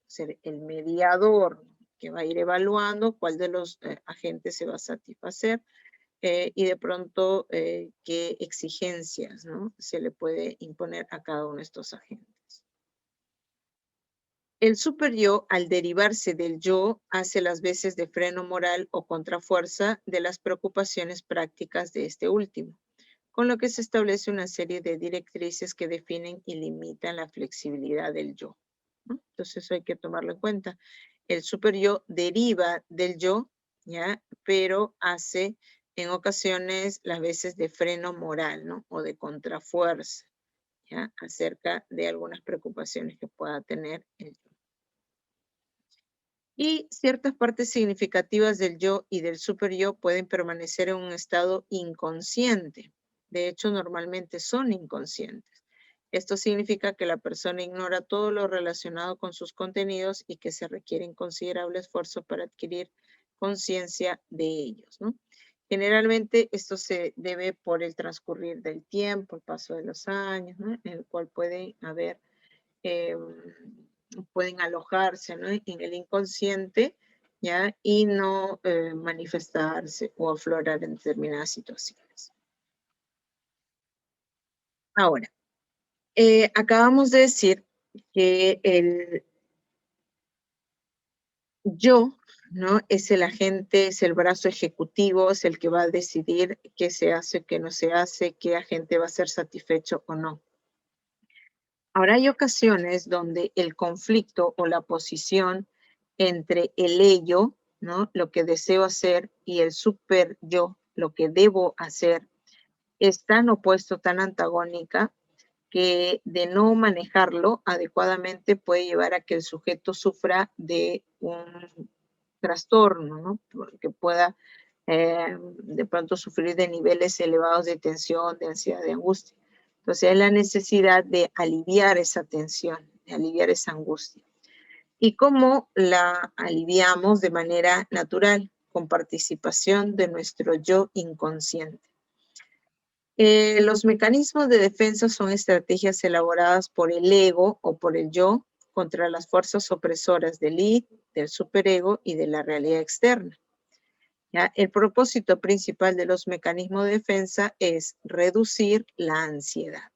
Ser el mediador que va a ir evaluando cuál de los agentes se va a satisfacer y de pronto qué exigencias, ¿no? se le puede imponer a cada uno de estos agentes. El superyo, al derivarse del yo, hace las veces de freno moral o contrafuerza de las preocupaciones prácticas de este último, con lo que se establece una serie de directrices que definen y limitan la flexibilidad del yo, ¿no? Entonces eso hay que tomarlo en cuenta. El superyo deriva del yo, ¿ya? Pero hace en ocasiones las veces de freno moral, ¿no? O de contrafuerza, ¿ya? Acerca de algunas preocupaciones que pueda tener el yo. Y ciertas partes significativas del yo y del superyo pueden permanecer en un estado inconsciente. De hecho, normalmente son inconscientes. Esto significa que la persona ignora todo lo relacionado con sus contenidos y que se requiere un considerable esfuerzo para adquirir conciencia de ellos, ¿no? Generalmente esto se debe por el transcurrir del tiempo, el paso de los años, ¿no? En el cual puede haber eh, pueden alojarse, ¿no? en el inconsciente, ¿ya? Y no manifestarse o aflorar en determinadas situaciones. Ahora, acabamos de decir que el yo, ¿no? Es el agente, es el brazo ejecutivo, es el que va a decidir qué se hace, qué no se hace, qué agente va a ser satisfecho o no. Ahora hay ocasiones donde el conflicto o la posición entre el ello, ¿no? lo que deseo hacer, y el super yo, lo que debo hacer, es tan opuesto, tan antagónica, que de no manejarlo adecuadamente puede llevar a que el sujeto sufra de un trastorno, ¿no? Porque pueda de pronto sufrir de niveles elevados de tensión, de ansiedad, de angustia. Entonces hay la necesidad de aliviar esa tensión, de aliviar esa angustia. ¿Y cómo la aliviamos? De manera natural, con participación de nuestro yo inconsciente. Los mecanismos de defensa son estrategias elaboradas por el ego o por el yo contra las fuerzas opresoras del id, del superego y de la realidad externa. ¿Ya? El propósito principal de los mecanismos de defensa es reducir la ansiedad.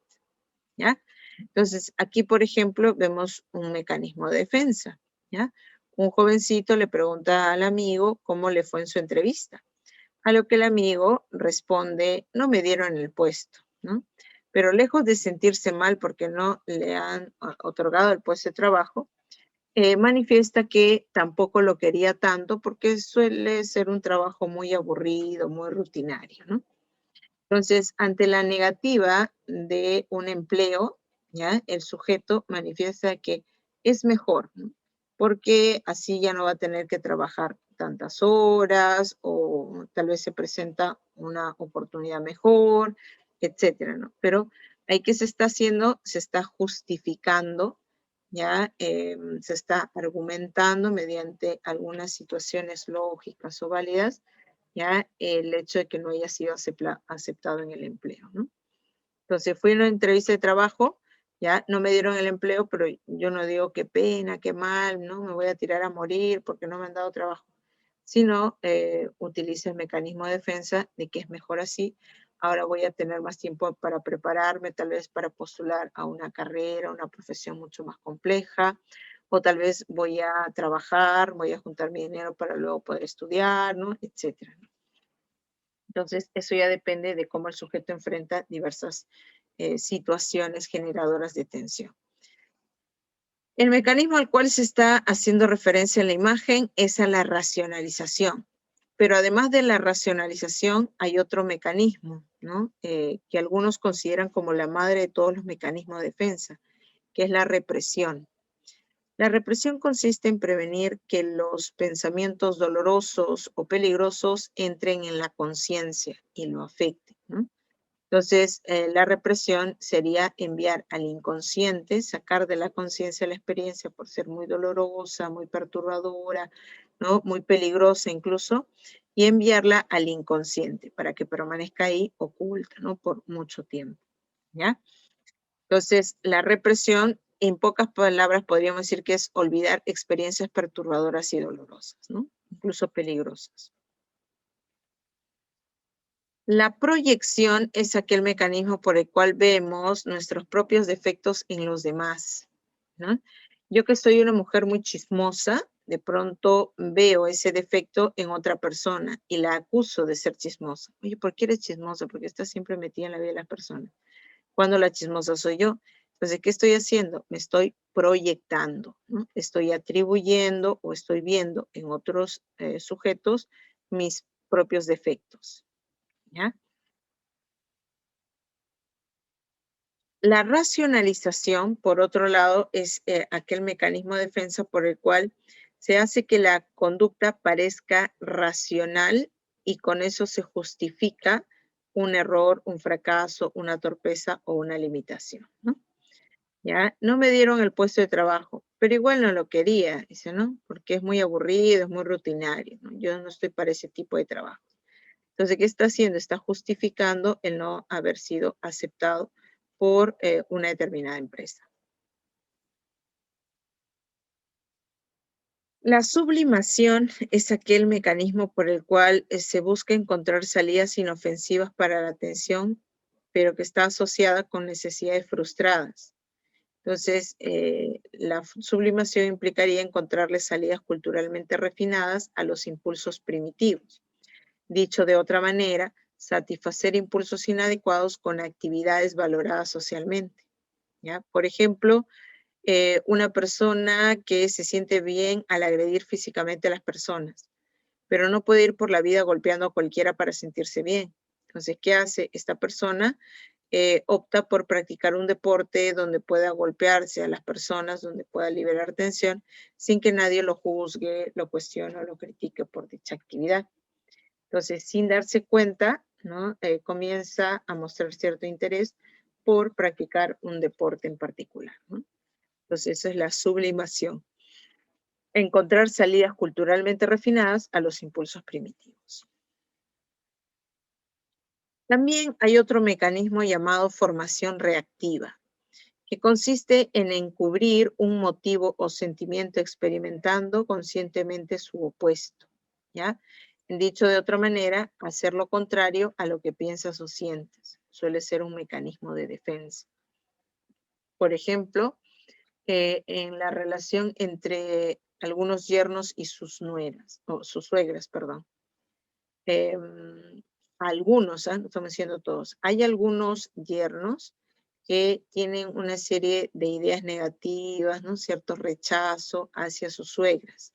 ¿ya? Entonces, aquí, por ejemplo, vemos un mecanismo de defensa, ¿ya? Un jovencito le pregunta al amigo cómo le fue en su entrevista, a lo que el amigo responde, no me dieron el puesto, ¿no? Pero lejos de sentirse mal porque no le han otorgado el puesto de trabajo, manifiesta que tampoco lo quería tanto porque suele ser un trabajo muy aburrido, muy rutinario, ¿no? Entonces, ante la negativa de un empleo, ¿ya? El sujeto manifiesta que es mejor, ¿no? Porque así ya no va a tener que trabajar tantas horas o tal vez se presenta una oportunidad mejor, etcétera, ¿no? Pero ahí que se está haciendo, se está justificando, ¿ya? Se está argumentando mediante algunas situaciones lógicas o válidas ya el hecho de que no haya sido aceptado en el empleo, ¿no? Entonces fui a una entrevista de trabajo, ya no me dieron el empleo, pero yo no digo qué pena, qué mal, ¿no? Me voy a tirar a morir porque no me han dado trabajo, sino utilizo el mecanismo de defensa de que es mejor así. Ahora voy a tener más tiempo para prepararme, tal vez para postular a una carrera, una profesión mucho más compleja, o tal vez voy a trabajar, voy a juntar mi dinero para luego poder estudiar, ¿no? Etcétera. Entonces, eso ya depende de cómo el sujeto enfrenta diversas situaciones generadoras de tensión. El mecanismo al cual se está haciendo referencia en la imagen es a la racionalización. Pero además de la racionalización, hay otro mecanismo, ¿no? Que algunos consideran como la madre de todos los mecanismos de defensa, que es la represión. La represión consiste en prevenir que los pensamientos dolorosos o peligrosos entren en la conciencia y lo afecten, ¿no? Entonces, la represión sería enviar al inconsciente, sacar de la conciencia la experiencia por ser muy dolorosa, muy perturbadora, ¿no? Muy peligrosa incluso, y enviarla al inconsciente para que permanezca ahí oculta, ¿no? Por mucho tiempo, ¿ya? Entonces, la represión, en pocas palabras, podríamos decir que es olvidar experiencias perturbadoras y dolorosas, ¿no? Incluso peligrosas. La proyección es aquel mecanismo por el cual vemos nuestros propios defectos en los demás, ¿no? Yo que soy una mujer muy chismosa, de pronto veo ese defecto en otra persona y la acuso de ser chismosa. Oye, ¿por qué eres chismosa? Porque estás siempre metida en la vida de las personas. Cuando la chismosa soy yo. Entonces, ¿qué estoy haciendo? Me estoy proyectando, ¿no? Estoy atribuyendo o estoy viendo en otros sujetos mis propios defectos, ¿ya? La racionalización, por otro lado, es aquel mecanismo de defensa por el cual se hace que la conducta parezca racional y con eso se justifica un error, un fracaso, una torpeza o una limitación, ¿no? ¿Ya? No me dieron el puesto de trabajo, pero igual no lo quería, dice, ¿no? Porque es muy aburrido, es muy rutinario, ¿no? Yo no estoy para ese tipo de trabajo. Entonces, ¿qué está haciendo? Está justificando el no haber sido aceptado por una determinada empresa. La sublimación es aquel mecanismo por el cual se busca encontrar salidas inofensivas para la atención, pero que está asociada con necesidades frustradas. Entonces, la sublimación implicaría encontrarle salidas culturalmente refinadas a los impulsos primitivos. Dicho de otra manera, satisfacer impulsos inadecuados con actividades valoradas socialmente, ¿ya? Por ejemplo, una persona que se siente bien al agredir físicamente a las personas, pero no puede ir por la vida golpeando a cualquiera para sentirse bien. Entonces, ¿qué hace esta persona? Opta por practicar un deporte donde pueda golpearse a las personas, donde pueda liberar tensión, sin que nadie lo juzgue, lo cuestione o lo critique por dicha actividad. Entonces, sin darse cuenta, ¿no? Comienza a mostrar cierto interés por practicar un deporte en particular, ¿no? Entonces, eso es la sublimación. Encontrar salidas culturalmente refinadas a los impulsos primitivos. También hay otro mecanismo llamado formación reactiva, que consiste en encubrir un motivo o sentimiento experimentando conscientemente su opuesto, ¿ya? Dicho de otra manera, hacer lo contrario a lo que piensas o sientes. Suele ser un mecanismo de defensa. Por ejemplo, en la relación entre algunos yernos y sus nueras, o sus suegras, perdón. Algunos, no estamos diciendo todos, hay algunos yernos que tienen una serie de ideas negativas, ¿no? Cierto rechazo hacia sus suegras,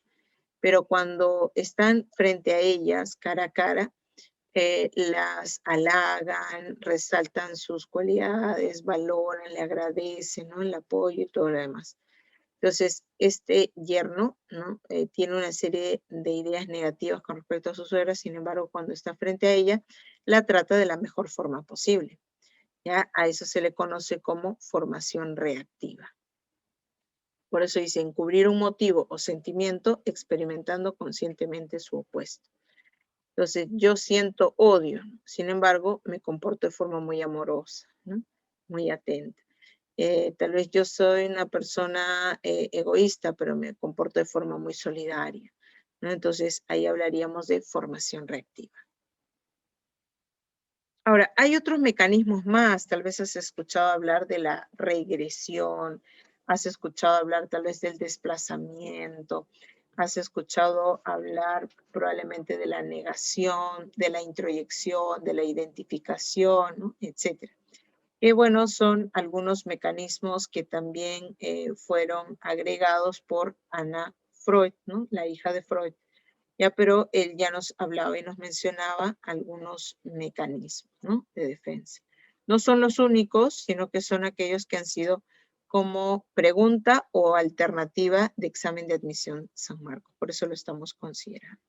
pero cuando están frente a ellas, cara a cara, las halagan, resaltan sus cualidades, valoran, le agradecen, ¿no? El apoyo y todo lo demás. Entonces, este yerno, ¿no? Tiene una serie de ideas negativas con respecto a su suegra, sin embargo, cuando está frente a ella, la trata de la mejor forma posible. ¿Ya? A eso se le conoce como formación reactiva. Por eso dice encubrir un motivo o sentimiento experimentando conscientemente su opuesto. Entonces, yo siento odio, sin embargo, me comporto de forma muy amorosa, ¿no? Muy atenta. Tal vez yo soy una persona egoísta, pero me comporto de forma muy solidaria, ¿no? Entonces, ahí hablaríamos de formación reactiva. Ahora, hay otros mecanismos más. Tal vez has escuchado hablar de la regresión, has escuchado hablar tal vez del desplazamiento, has escuchado hablar probablemente de la negación, de la introyección, de la identificación, ¿no? Etcétera. Que bueno, son algunos mecanismos que también fueron agregados por Anna Freud, ¿no? La hija de Freud. Ya, pero él ya nos hablaba y nos mencionaba algunos mecanismos, ¿no? De defensa. No son los únicos, sino que son aquellos que han sido como pregunta o alternativa de examen de admisión San Marcos. Por eso lo estamos considerando.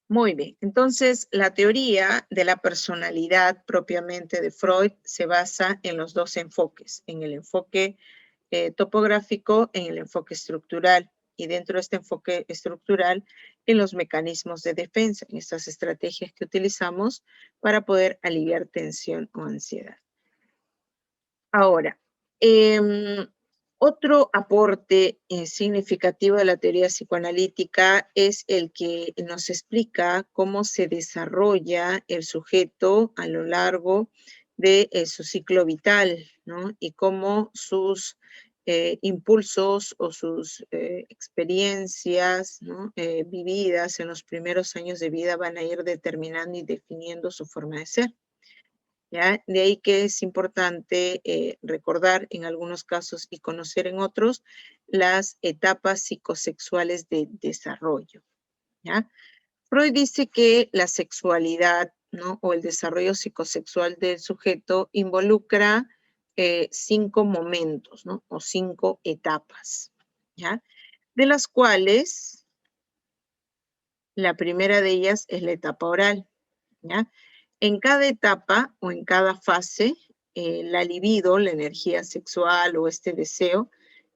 Muy bien, entonces la teoría de la personalidad propiamente de Freud se basa en los dos enfoques, en el enfoque topográfico, en el enfoque estructural y dentro de este enfoque estructural en los mecanismos de defensa, en estas estrategias que utilizamos para poder aliviar tensión o ansiedad. Ahora, otro aporte significativo de la teoría psicoanalítica es el que nos explica cómo se desarrolla el sujeto a lo largo de su ciclo vital, ¿no? Y cómo sus impulsos o sus experiencias, ¿no? Vividas en los primeros años de vida van a ir determinando y definiendo su forma de ser. ¿Ya? De ahí que es importante recordar en algunos casos y conocer en otros las etapas psicosexuales de desarrollo. ¿Ya? Freud dice que la sexualidad, ¿no? O el desarrollo psicosexual del sujeto involucra 5 momentos, ¿no? O 5 etapas, ¿ya? De las cuales la primera de ellas es la etapa oral, ¿ya? En cada etapa o en cada fase, la libido, la energía sexual o este deseo,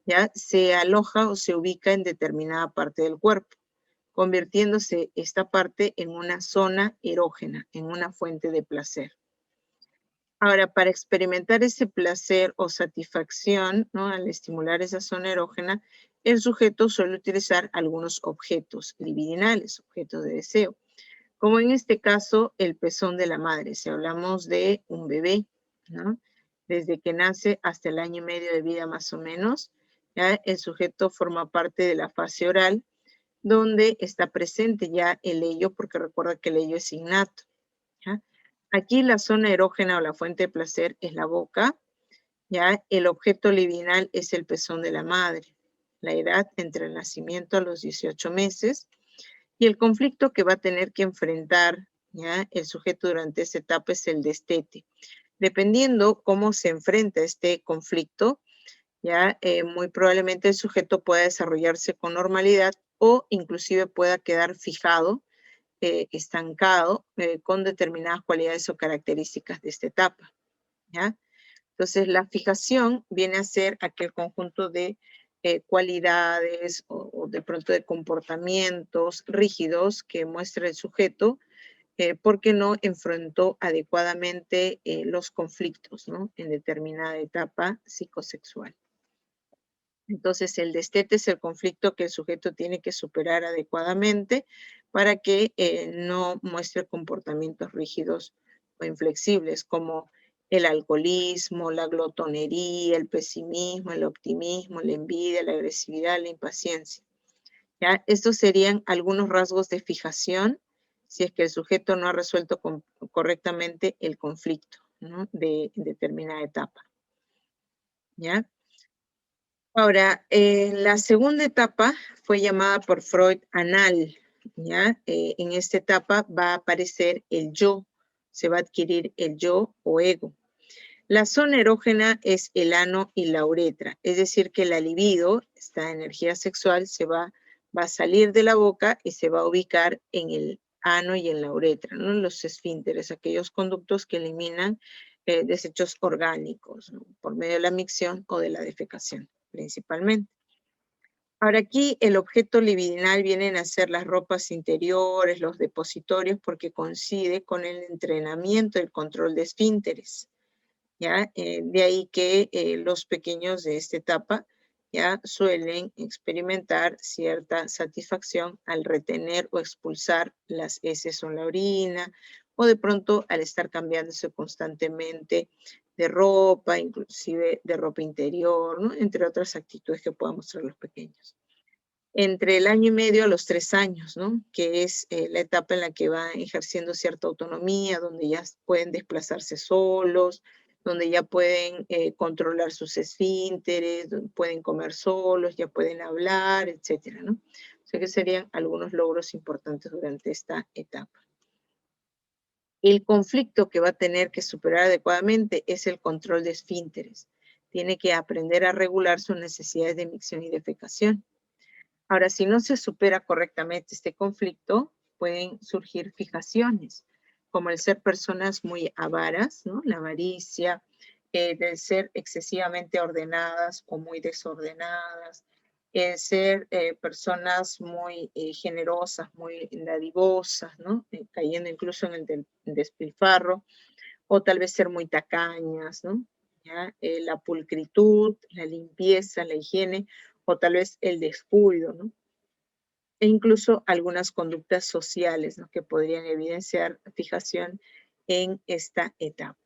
ya se aloja o se ubica en determinada parte del cuerpo, convirtiéndose esta parte en una zona erógena, en una fuente de placer. Ahora, para experimentar ese placer o satisfacción, ¿no? Al estimular esa zona erógena, el sujeto suele utilizar algunos objetos libidinales, objetos de deseo, como en este caso el pezón de la madre, si hablamos de un bebé, ¿no? Desde que nace hasta el año y medio de vida más o menos, ¿ya? El sujeto forma parte de la fase oral, donde está presente ya el ello, porque recuerda que el ello es innato, ¿ya? Aquí la zona erógena o la fuente de placer es la boca, ¿ya? El objeto libidinal es el pezón de la madre, la edad entre el nacimiento a los 18 meses, y el conflicto que va a tener que enfrentar, ¿ya? El sujeto durante esa etapa es el destete. Dependiendo cómo se enfrenta este conflicto, ¿ya? Muy probablemente el sujeto pueda desarrollarse con normalidad o inclusive pueda quedar fijado, estancado, con determinadas cualidades o características de esta etapa, ¿ya? Entonces, la fijación viene a ser aquel conjunto de cualidades o de pronto de comportamientos rígidos que muestra el sujeto porque no enfrentó adecuadamente los conflictos, ¿no? En determinada etapa psicosexual. Entonces, el destete es el conflicto que el sujeto tiene que superar adecuadamente para que no muestre comportamientos rígidos o inflexibles, como el alcoholismo, la glotonería, el pesimismo, el optimismo, la envidia, la agresividad, la impaciencia. ¿Ya? Estos serían algunos rasgos de fijación si es que el sujeto no ha resuelto correctamente el conflicto, ¿no? de determinada etapa. ¿Ya? Ahora, la segunda etapa fue llamada por Freud anal. ¿Ya? En esta etapa va a aparecer el yo, se va a adquirir el yo o ego. La zona erógena es el ano y la uretra, es decir, que la libido, esta energía sexual, va a salir de la boca y se va a ubicar en el ano y en la uretra, ¿no? Los esfínteres, aquellos conductos que eliminan desechos orgánicos, ¿no? Por medio de la micción o de la defecación, principalmente. Ahora aquí el objeto libidinal vienen a ser las ropas interiores, los depositorios, porque coincide con el entrenamiento y el control de esfínteres. ¿Ya? De ahí que los pequeños de esta etapa ya suelen experimentar cierta satisfacción al retener o expulsar las heces o la orina, o de pronto al estar cambiándose constantemente de ropa, inclusive de ropa interior, ¿no? Entre otras actitudes que puedan mostrar los pequeños. Entre el año y medio a los 3 años, ¿no? Que es la etapa en la que van ejerciendo cierta autonomía, donde ya pueden desplazarse solos, donde ya pueden controlar sus esfínteres, pueden comer solos, ya pueden hablar, etcétera, ¿no? O sea que serían algunos logros importantes durante esta etapa. El conflicto que va a tener que superar adecuadamente es el control de esfínteres. Tiene que aprender a regular sus necesidades de micción y defecación. Ahora, si no se supera correctamente este conflicto, pueden surgir fijaciones, como el ser personas muy avaras, ¿no? La avaricia, el ser excesivamente ordenadas o muy desordenadas, el ser personas muy generosas, muy dadivosas, ¿no? Cayendo incluso en el despilfarro, o tal vez ser muy tacañas, ¿no? ¿Ya? La pulcritud, la limpieza, la higiene, o tal vez el descuido, ¿no? E incluso algunas conductas sociales, ¿no? Que podrían evidenciar fijación en esta etapa.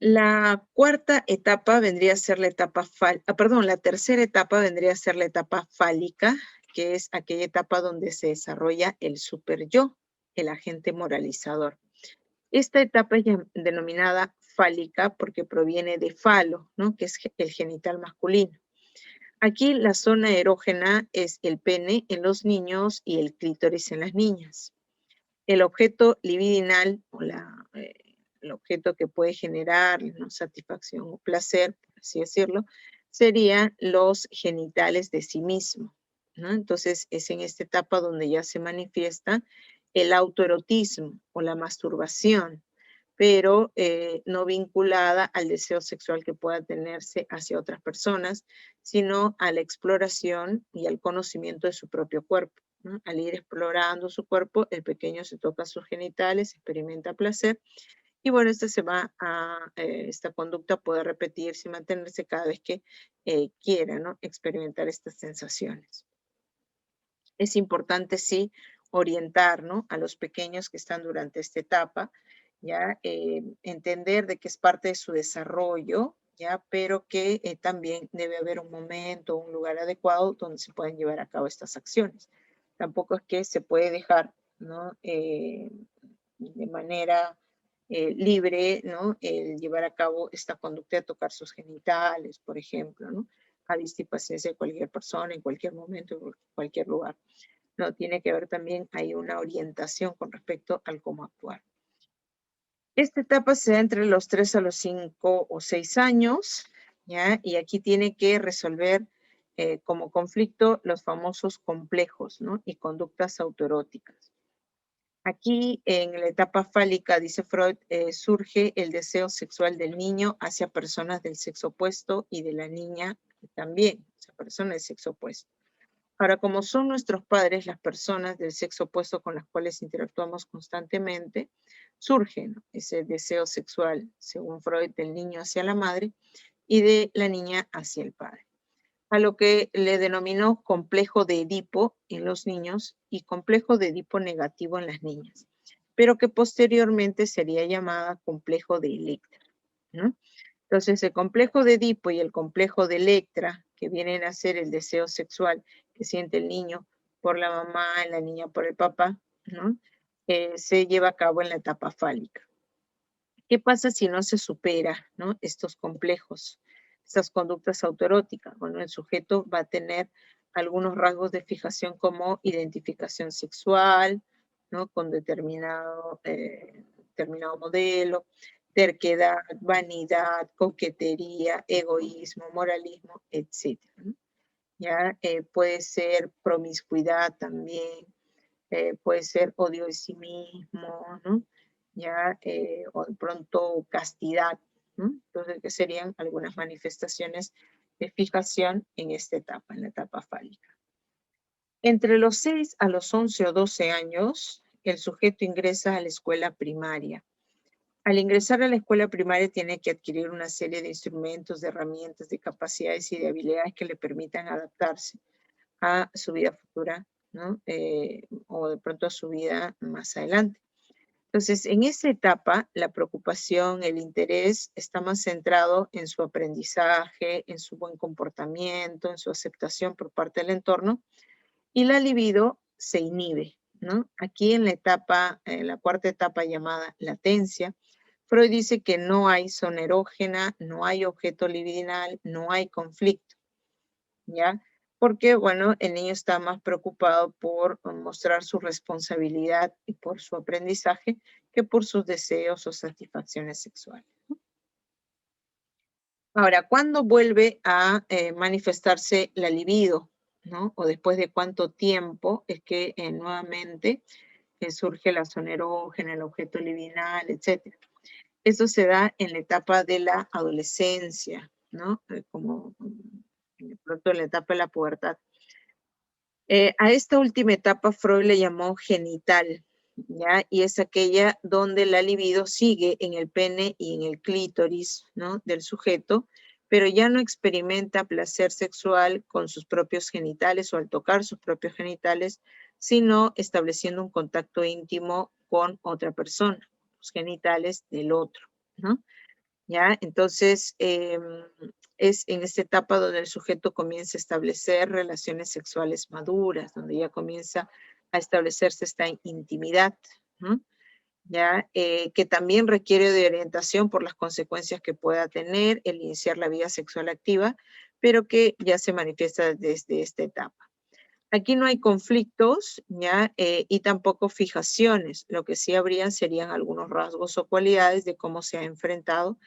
La cuarta etapa vendría a ser la etapa la tercera etapa vendría a ser la etapa fálica, que es aquella etapa donde se desarrolla el superyo, el agente moralizador. Esta etapa es denominada fálica porque proviene de falo, ¿no? Que es el genital masculino. Aquí la zona erógena es el pene en los niños y el clítoris en las niñas. El objeto libidinal, o el objeto que puede generar, ¿no?, satisfacción o placer, por así decirlo, serían los genitales de sí mismo, ¿no? Entonces es en esta etapa donde ya se manifiesta el autoerotismo o la masturbación, pero no vinculada al deseo sexual que pueda tenerse hacia otras personas, sino a la exploración y al conocimiento de su propio cuerpo, ¿no? Al ir explorando su cuerpo, el pequeño se toca sus genitales, experimenta placer, y bueno, esta conducta puede repetirse y mantenerse cada vez que quiera, ¿no?, experimentar estas sensaciones. Es importante, sí, orientar, ¿no?, a los pequeños que están durante esta etapa, ¿ya? Entender de que es parte de su desarrollo, ¿ya? Pero que también debe haber un momento, un lugar adecuado donde se puedan llevar a cabo estas acciones. Tampoco es que se puede dejar, ¿no?, de manera libre, ¿no?, el llevar a cabo esta conducta de tocar sus genitales, por ejemplo, ¿no?, a vista y paciencia de cualquier persona, en cualquier momento, en cualquier lugar. No, tiene que haber también hay una orientación con respecto al cómo actuar. Esta etapa se da entre los 3 a los 5 o 6 años, ¿ya? Y aquí tiene que resolver como conflicto los famosos complejos, ¿no?, y conductas autoeróticas. Aquí, en la etapa fálica, dice Freud, surge el deseo sexual del niño hacia personas del sexo opuesto y de la niña también, o sea, personas del sexo opuesto. Ahora, como son nuestros padres las personas del sexo opuesto con las cuales interactuamos constantemente, surge, ¿no?, ese deseo sexual, según Freud, del niño hacia la madre y de la niña hacia el padre, a lo que le denominó complejo de Edipo en los niños y complejo de Edipo negativo en las niñas. pero que posteriormente sería llamada complejo de Electra, ¿no? Entonces, el complejo de Edipo y el complejo de Electra, que vienen a ser el deseo sexual que siente el niño por la mamá y la niña por el papá, ¿no? Se lleva a cabo en la etapa fálica. ¿Qué pasa si no se supera, ¿no? Estos complejos, estas conductas autoeróticas? Bueno, el sujeto va a tener algunos rasgos de fijación como identificación sexual, ¿no? Con determinado modelo, terquedad, vanidad, coquetería, egoísmo, moralismo, etcétera, ¿no? Ya puede ser promiscuidad también, puede ser odio de sí mismo, ¿no? Ya, o de pronto castidad, ¿no? Entonces, que serían algunas manifestaciones de fijación en esta etapa, en la etapa fálica. Entre los 6 a los 11 o 12 años, el sujeto ingresa a la escuela primaria. Al ingresar a la escuela primaria tiene que adquirir una serie de instrumentos, de herramientas, de capacidades y de habilidades que le permitan adaptarse a su vida futura, ¿no? O de pronto a su vida más adelante. Entonces, en esta etapa, la preocupación, el interés está más centrado en su aprendizaje, en su buen comportamiento, en su aceptación por parte del entorno, y la libido se inhibe, ¿no? Aquí en la etapa, en la cuarta etapa llamada latencia, Freud dice que no hay zona erógena, no hay objeto libidinal, no hay conflicto, ¿ya? Porque, bueno, el niño está más preocupado por mostrar su responsabilidad y por su aprendizaje que por sus deseos o satisfacciones sexuales. Ahora, ¿cuándo vuelve a manifestarse la libido? ¿No? O después de cuánto tiempo es que nuevamente surge la zona erógena, el objeto libidinal, etc. Eso se da en la etapa de la adolescencia, ¿no? Como de pronto en la etapa de la pubertad. A esta última etapa Freud le llamó genital, ¿ya? Y es aquella donde la libido sigue en el pene y en el clítoris, ¿no? Del sujeto, pero ya no experimenta placer sexual con sus propios genitales o al tocar sus propios genitales, sino estableciendo un contacto íntimo con otra persona, los genitales del otro, ¿no? ¿Ya? Entonces, es en esta etapa donde el sujeto comienza a establecer relaciones sexuales maduras, donde ya comienza a establecerse esta intimidad, ¿no? ¿Ya? Que también requiere de orientación por las consecuencias que pueda tener el iniciar la vida sexual activa, pero que ya se manifiesta desde esta etapa. Aquí no hay conflictos, ¿ya? Y tampoco fijaciones. Lo que sí habrían serían algunos rasgos o cualidades de cómo se ha enfrentado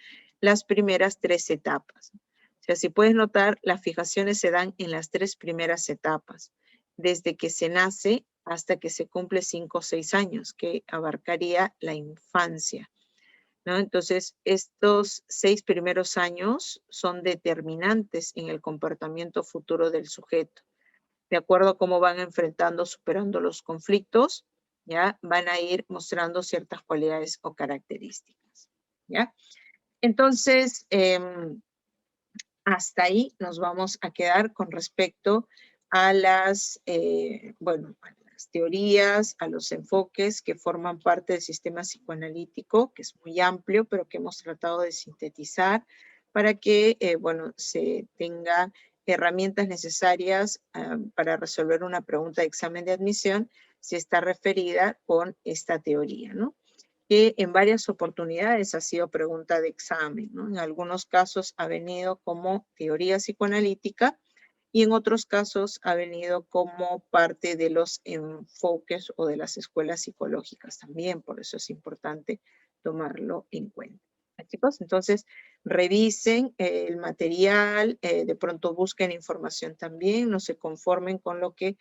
las primeras 3 etapas. O sea, si puedes notar, las fijaciones se dan en las 3 primeras etapas, desde que se nace hasta que se cumple 5 o 6 años, que abarcaría la infancia, ¿no? Entonces, estos 6 primeros años son determinantes en el comportamiento futuro del sujeto. De acuerdo a cómo van enfrentando, superando los conflictos, ¿ya? Van a ir mostrando ciertas cualidades o características, ¿ya? Entonces, hasta ahí nos vamos a quedar con respecto a bueno, a las teorías, a los enfoques que forman parte del sistema psicoanalítico, que es muy amplio, pero que hemos tratado de sintetizar para que, bueno, se tenga herramientas necesarias para resolver una pregunta de examen de admisión si está referida con esta teoría, ¿no? Que en varias oportunidades ha sido pregunta de examen, ¿no? En algunos casos ha venido como teoría psicoanalítica y en otros casos ha venido como parte de los enfoques o de las escuelas psicológicas también, por eso es importante tomarlo en cuenta. Chicos, entonces revisen el material, de pronto busquen información también, no se conformen con lo que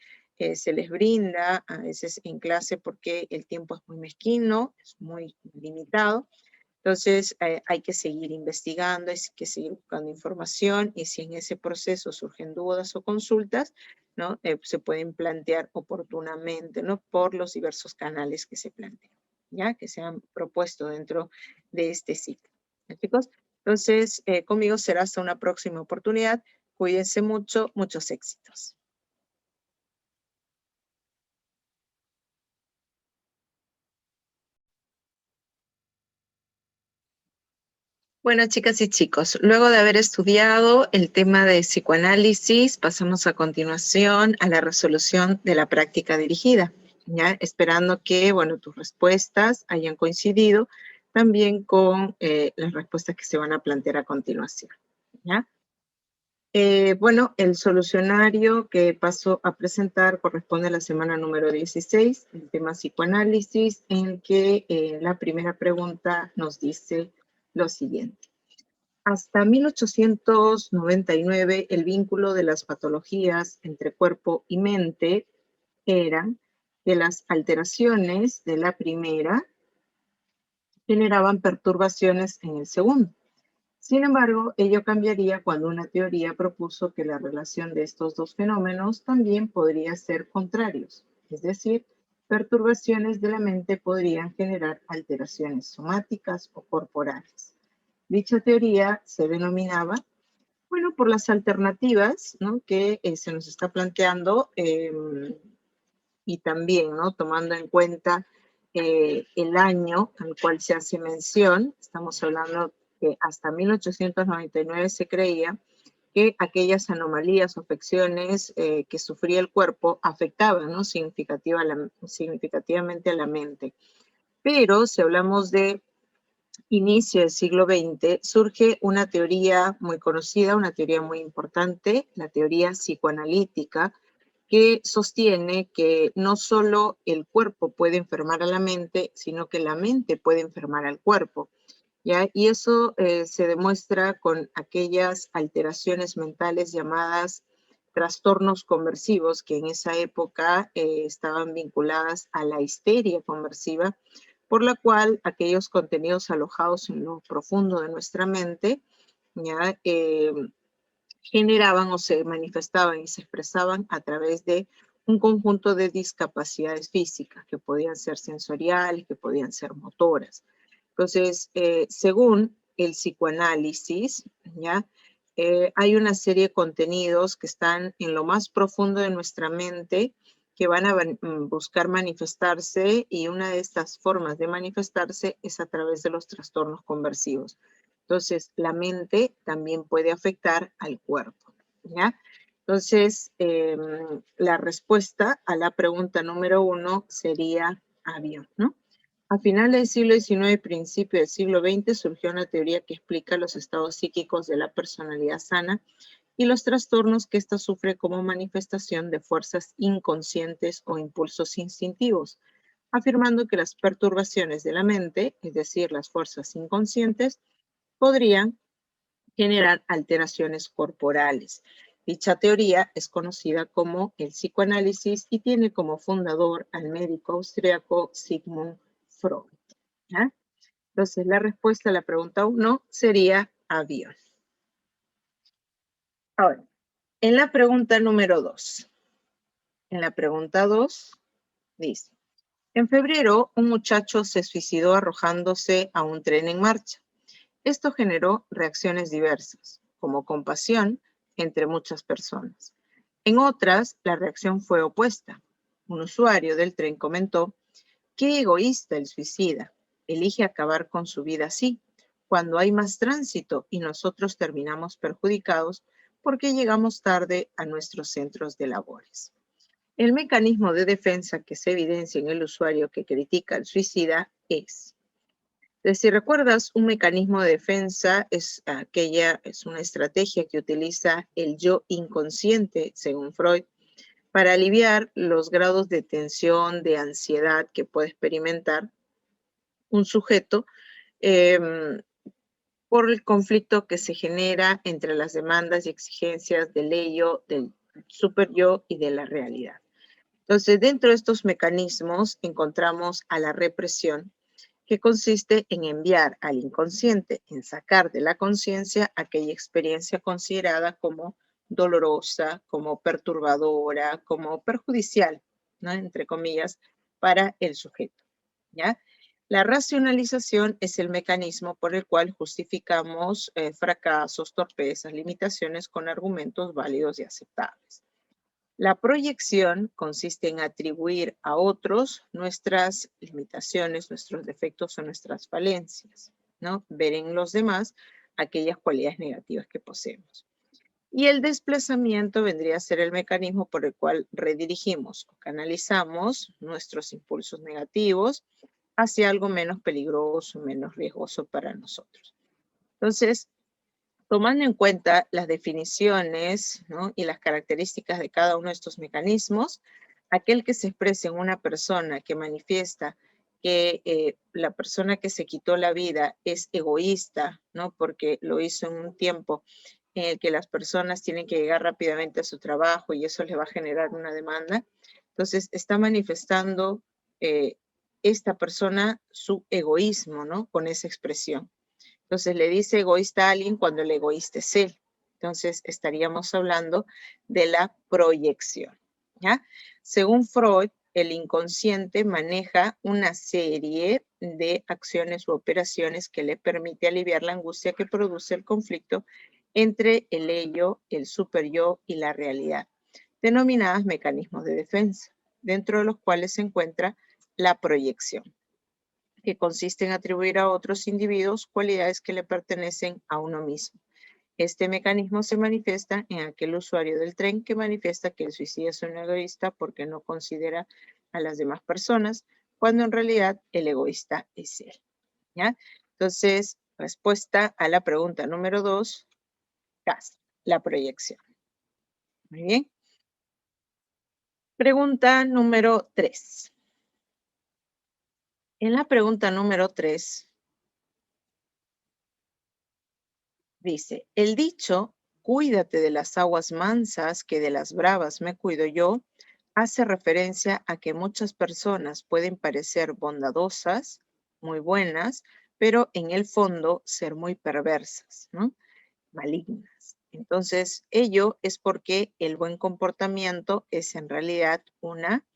se les brinda a veces en clase porque el tiempo es muy mezquino, es muy limitado. Entonces hay que seguir investigando, hay que seguir buscando información y si en ese proceso surgen dudas o consultas, ¿no? Se pueden plantear oportunamente, ¿no? Por los diversos canales que se plantean, ¿ya? Que se han propuesto dentro de este ciclo. ¿Ya, chicos? Entonces, conmigo será hasta una próxima oportunidad. Cuídense mucho, muchos éxitos. Bueno, chicas y chicos, luego de haber estudiado el tema de psicoanálisis, pasamos a continuación a la resolución de la práctica dirigida, ¿ya? Esperando que, bueno, tus respuestas hayan coincidido también con las respuestas que se van a plantear a continuación, ¿ya? Bueno, el solucionario que paso a presentar corresponde a la semana número 16, el tema psicoanálisis, en el que la primera pregunta nos dice lo siguiente. Hasta 1899, el vínculo de las patologías entre cuerpo y mente eran que las alteraciones de la primera generaban perturbaciones en el segundo. Sin embargo, ello cambiaría cuando una teoría propuso que la relación de estos dos fenómenos también podría ser contrarios, es decir, perturbaciones de la mente podrían generar alteraciones somáticas o corporales. Dicha teoría se denominaba, bueno, por las alternativas, ¿no?, que se nos está planteando y también, ¿no?, tomando en cuenta el año al cual se hace mención. Estamos hablando que hasta 1899 se creía que aquellas anomalías o afecciones que sufría el cuerpo afectaban, ¿no?, significativamente a la mente. Pero si hablamos de inicio del siglo XX, surge una teoría muy conocida, una teoría muy importante, la teoría psicoanalítica, que sostiene que no solo el cuerpo puede enfermar a la mente, sino que la mente puede enfermar al cuerpo, ¿ya? Y eso se demuestra con aquellas alteraciones mentales llamadas trastornos conversivos, que en esa época estaban vinculadas a la histeria conversiva, por la cual aquellos contenidos alojados en lo profundo de nuestra mente, ¿ya? Generaban o se manifestaban y se expresaban a través de un conjunto de discapacidades físicas que podían ser sensoriales, que podían ser motoras. Entonces, según el psicoanálisis, ¿ya? Hay una serie de contenidos que están en lo más profundo de nuestra mente que van a buscar manifestarse, y una de estas formas de manifestarse es a través de los trastornos conversivos. Entonces, la mente también puede afectar al cuerpo, ¿ya? Entonces, la respuesta a la pregunta número 1 sería avión, ¿no? A finales del siglo XIX y principio del siglo XX surgió una teoría que explica los estados psíquicos de la personalidad sana y los trastornos que ésta sufre como manifestación de fuerzas inconscientes o impulsos instintivos, afirmando que las perturbaciones de la mente, es decir, las fuerzas inconscientes, podrían generar alteraciones corporales. Dicha teoría es conocida como el psicoanálisis y tiene como fundador al médico austríaco Sigmund Freud, ¿ya? Entonces, la respuesta a la pregunta 1 sería avión. Ahora, en la pregunta número 2. En la pregunta 2 dice, en febrero un muchacho se suicidó arrojándose a un tren en marcha. Esto generó reacciones diversas, como compasión entre muchas personas. En otras, la reacción fue opuesta. Un usuario del tren comentó, qué egoísta el suicida, elige acabar con su vida así, cuando hay más tránsito y nosotros terminamos perjudicados porque llegamos tarde a nuestros centros de labores. El mecanismo de defensa que se evidencia en el usuario que critica al suicida es, si recuerdas, un mecanismo de defensa es una estrategia que utiliza el yo inconsciente, según Freud, para aliviar los grados de tensión, de ansiedad que puede experimentar un sujeto por el conflicto que se genera entre las demandas y exigencias del ello, del super yo y de la realidad. Entonces, dentro de estos mecanismos encontramos a la represión, que consiste en enviar al inconsciente, en sacar de la conciencia aquella experiencia considerada como dolorosa, como perturbadora, como perjudicial, ¿no?, entre comillas, para el sujeto, ¿ya? La racionalización es el mecanismo por el cual justificamos fracasos, torpezas, limitaciones con argumentos válidos y aceptables. La proyección consiste en atribuir a otros nuestras limitaciones, nuestros defectos o nuestras falencias, ¿no? Ver en los demás aquellas cualidades negativas que poseemos. Y el desplazamiento vendría a ser el mecanismo por el cual redirigimos o canalizamos nuestros impulsos negativos hacia algo menos peligroso, menos riesgoso para nosotros. Entonces, tomando en cuenta las definiciones, ¿no?, y las características de cada uno de estos mecanismos, aquel que se expresa en una persona que manifiesta que la persona que se quitó la vida es egoísta, ¿no?, porque lo hizo en un tiempo en el que las personas tienen que llegar rápidamente a su trabajo y eso les va a generar una demanda. Entonces, está manifestando eh, esta persona su egoísmo, ¿no?, con esa expresión. Entonces, le dice egoísta a alguien cuando el egoísta es él. Entonces, estaríamos hablando de la proyección, ¿ya? Según Freud, el inconsciente maneja una serie de acciones u operaciones que le permite aliviar la angustia que produce el conflicto entre el ello, el superyo y la realidad, denominadas mecanismos de defensa, dentro de los cuales se encuentra la proyección, que consiste en atribuir a otros individuos cualidades que le pertenecen a uno mismo. Este mecanismo se manifiesta en aquel usuario del tren que manifiesta que el suicida es un egoísta porque no considera a las demás personas, cuando en realidad el egoísta es él, ¿ya? Entonces, respuesta a la pregunta número 2, CAS, la proyección. Muy bien. Pregunta número 3. En la pregunta número 3 dice, el dicho, cuídate de las aguas mansas, que de las bravas me cuido yo, hace referencia a que muchas personas pueden parecer bondadosas, muy buenas, pero en el fondo ser muy perversas, ¿no?, malignas. Entonces, ello es porque el buen comportamiento es en realidad una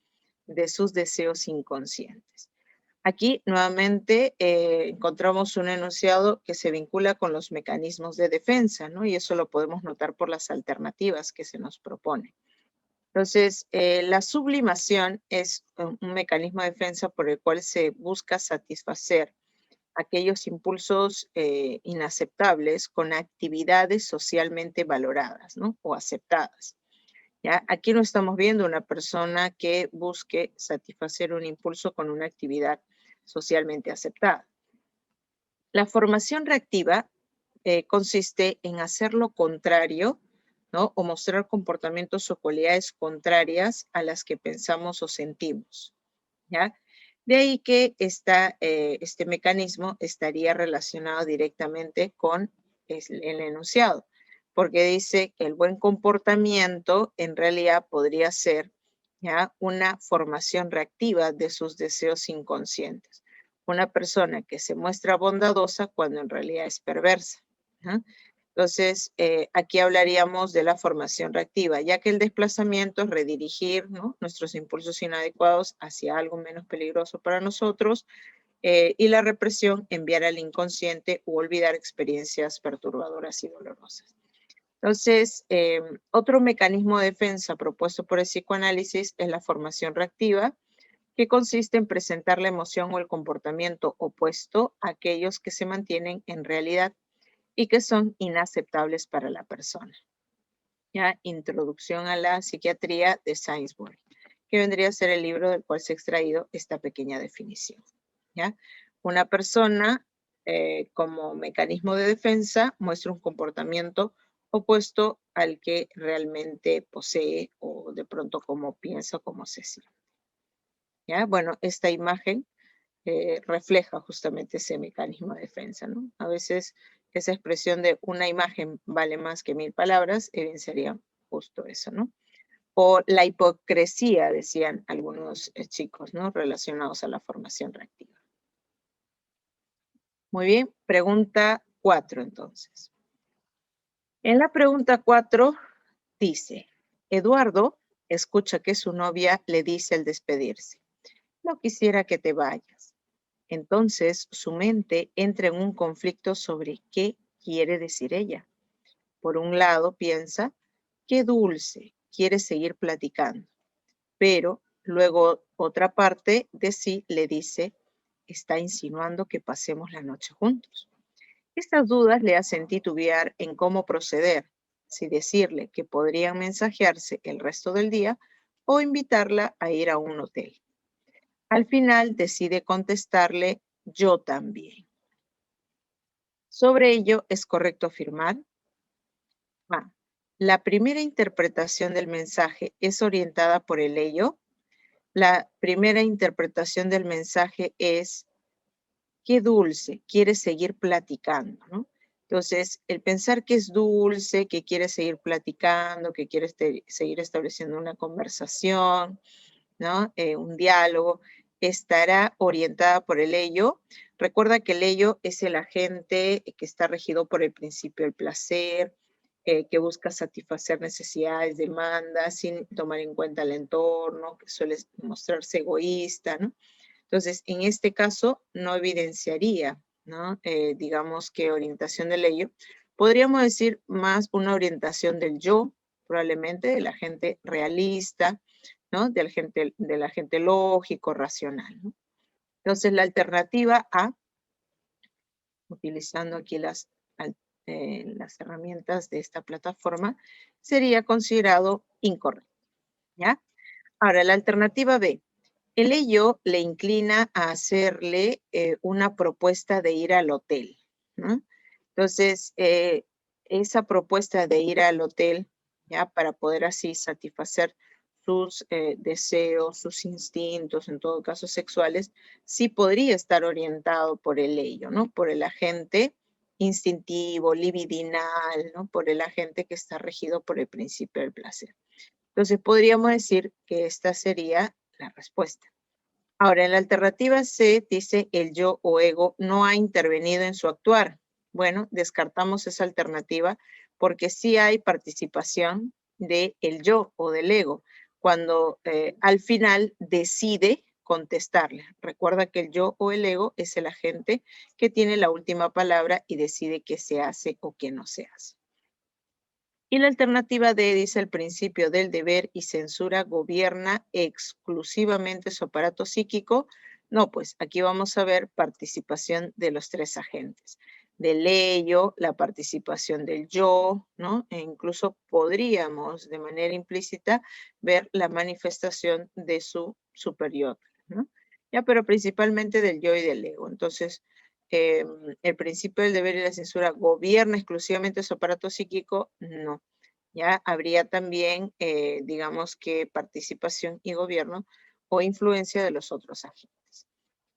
de sus deseos inconscientes. Aquí nuevamente encontramos un enunciado que se vincula con los mecanismos de defensa, ¿no? Y eso lo podemos notar por las alternativas que se nos propone. Entonces, la sublimación es un mecanismo de defensa por el cual se busca satisfacer aquellos impulsos inaceptables con actividades socialmente valoradas, ¿no?, o aceptadas. ¿Ya? Aquí no estamos viendo una persona que busque satisfacer un impulso con una actividad socialmente aceptada. La formación reactiva consiste en hacer lo contrario, ¿no?, o mostrar comportamientos o cualidades contrarias a las que pensamos o sentimos, ¿ya? De ahí que este mecanismo estaría relacionado directamente con el enunciado, porque dice que el buen comportamiento en realidad podría ser, ¿ya?, una formación reactiva de sus deseos inconscientes. Una persona que se muestra bondadosa cuando en realidad es perversa, ¿no? Entonces, aquí hablaríamos de la formación reactiva, ya que el desplazamiento es redirigir, ¿no?, nuestros impulsos inadecuados hacia algo menos peligroso para nosotros, y la represión, enviar al inconsciente u olvidar experiencias perturbadoras y dolorosas. Entonces, otro mecanismo de defensa propuesto por el psicoanálisis es la formación reactiva, que consiste en presentar la emoción o el comportamiento opuesto a aquellos que se mantienen en realidad y que son inaceptables para la persona. ¿Ya? Introducción a la psiquiatría de Sainsbury, que vendría a ser el libro del cual se ha extraído esta pequeña definición. ¿Ya? Una persona como mecanismo de defensa muestra un comportamiento opuesto al que realmente posee o de pronto como piensa o como se siente. ¿Ya? Bueno, esta imagen refleja justamente ese mecanismo de defensa, ¿no? A veces esa expresión de una imagen vale más que 1000 palabras, evidenciaría justo eso, ¿no? O la hipocresía, decían algunos chicos, ¿no?, relacionados a la formación reactiva. Muy bien, pregunta 4 entonces. En la pregunta 4 dice, Eduardo escucha que su novia le dice al despedirse, no quisiera que te vayas. Entonces su mente entra en un conflicto sobre qué quiere decir ella. Por un lado piensa, qué dulce, quiere seguir platicando. Pero luego otra parte de sí le dice, está insinuando que pasemos la noche juntos. Estas dudas le hacen titubear en cómo proceder, si decirle que podrían mensajearse el resto del día o invitarla a ir a un hotel. Al final decide contestarle yo también. Sobre ello, ¿es correcto afirmar? A. La primera interpretación del mensaje es orientada por el ello. La primera interpretación del mensaje es qué dulce, quiere seguir platicando, ¿no? Entonces, el pensar que es dulce, que quiere seguir platicando, que quiere seguir estableciendo una conversación, ¿no? Un diálogo, estará orientada por el ello. Recuerda que el ello es el agente que está regido por el principio del placer, que busca satisfacer necesidades, demandas, sin tomar en cuenta el entorno, que suele mostrarse egoísta, ¿no? Entonces, en este caso, no evidenciaría, ¿no? Digamos que orientación del ello. Podríamos decir más una orientación del yo, probablemente del agente realista, ¿no? Del agente lógico, racional, ¿no? Entonces, la alternativa A, utilizando aquí las herramientas de esta plataforma, sería considerado incorrecto, ¿ya? Ahora, la alternativa B. El ello le inclina a hacerle una propuesta de ir al hotel, ¿no? Entonces, esa propuesta de ir al hotel, ya, para poder así satisfacer sus deseos, sus instintos, en todo caso sexuales, sí podría estar orientado por el ello, ¿no? Por el agente instintivo, libidinal, ¿no? Por el agente que está regido por el principio del placer. Entonces, podríamos decir que esta sería la respuesta. Ahora, en la alternativa C dice el yo o ego no ha intervenido en su actuar. Bueno, descartamos esa alternativa porque sí hay participación del yo o del ego cuando al final decide contestarle. Recuerda que el yo o el ego es el agente que tiene la última palabra y decide qué se hace o qué no se hace. Y la alternativa D dice el principio del deber y censura gobierna exclusivamente su aparato psíquico. No, pues aquí vamos a ver participación de los tres agentes. Del ello, la participación del yo, ¿no? E incluso podríamos de manera implícita ver la manifestación de su superior, ¿no? Ya, pero principalmente del yo y del ego. Entonces, el principio del deber y la censura gobierna exclusivamente su aparato psíquico, no. Ya habría también, digamos que participación y gobierno o influencia de los otros agentes.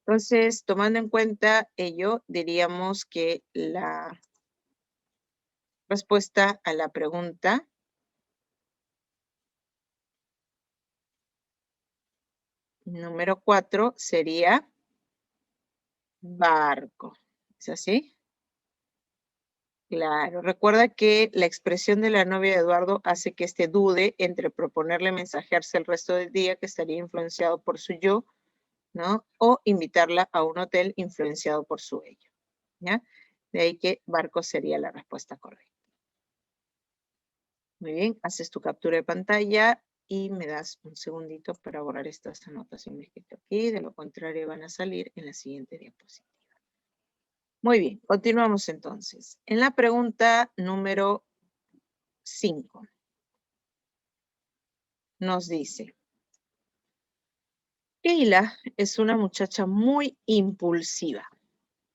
Entonces, tomando en cuenta ello, diríamos que la respuesta a la pregunta número 4 sería barco. ¿Es así? Claro, recuerda que la expresión de la novia de Eduardo hace que éste dude entre proponerle mensajearse el resto del día, que estaría influenciado por su yo, ¿no? O invitarla a un hotel influenciado por su ello, ¿ya? De ahí que barco sería la respuesta correcta. Muy bien, haces tu captura de pantalla y me das un segundito para borrar estas anotaciones que tengo aquí, de lo contrario van a salir en la siguiente diapositiva. Muy bien, continuamos entonces. En la pregunta número 5 nos dice, Keila es una muchacha muy impulsiva,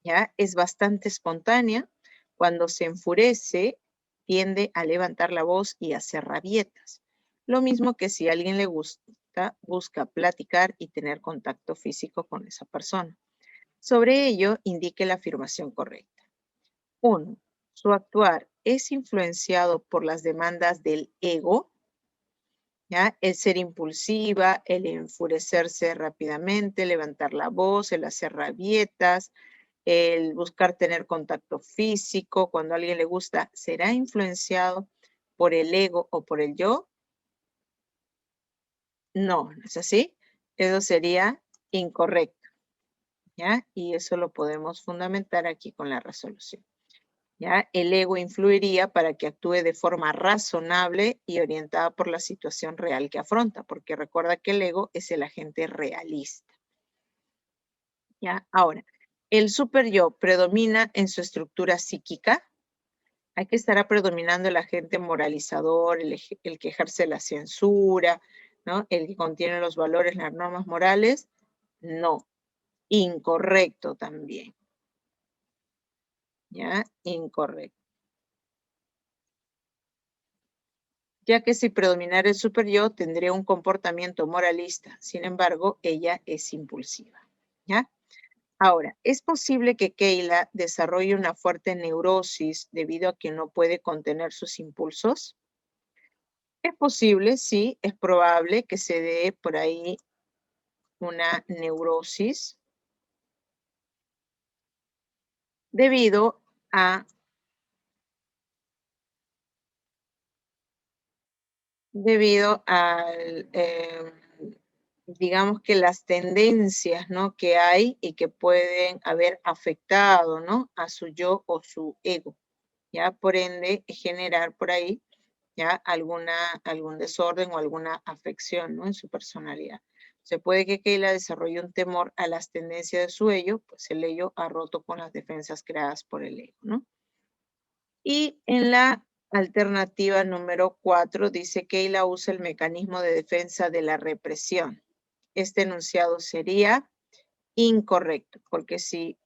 ¿ya? Es bastante espontánea. Cuando se enfurece, tiende a levantar la voz y a hacer rabietas. Lo mismo que si a alguien le gusta, busca platicar y tener contacto físico con esa persona. Sobre ello, indique la afirmación correcta. 1. Su actuar es influenciado por las demandas del ego, ¿ya? El ser impulsiva, el enfurecerse rápidamente, levantar la voz, el hacer rabietas, el buscar tener contacto físico, cuando a alguien le gusta, ¿será influenciado por el ego o por el yo? No, ¿no es así? Eso sería incorrecto, ¿ya? Y eso lo podemos fundamentar aquí con la resolución, ¿ya? El ego influiría para que actúe de forma razonable y orientada por la situación real que afronta, porque recuerda que el ego es el agente realista, ¿ya? Ahora, El superyo predomina en su estructura psíquica. Aquí estará predominando el agente moralizador, el que ejerce la censura, ¿no? El que contiene los valores, las normas morales. No, incorrecto también. ¿Ya? Incorrecto. Ya que si predominara el superyo, tendría un comportamiento moralista. Sin embargo, ella es impulsiva. ¿Ya? Ahora, ¿es posible que Keila desarrolle una fuerte neurosis debido a que no puede contener sus impulsos? Es posible, sí, es probable que se dé por ahí una neurosis debido a, debido al, digamos que las tendencias, ¿no? Que hay y que pueden haber afectado, ¿no? A su yo o su ego, ¿ya? Por ende, generar por ahí, ¿ya? Algún desorden o alguna afección, ¿no? En su personalidad. Se puede que Keila desarrolle un temor a las tendencias de su ello, pues el ello ha roto con las defensas creadas por el ego, ¿no? Y en la alternativa número 4 dice que Keila usa el mecanismo de defensa de la represión. Este enunciado sería incorrecto, porque si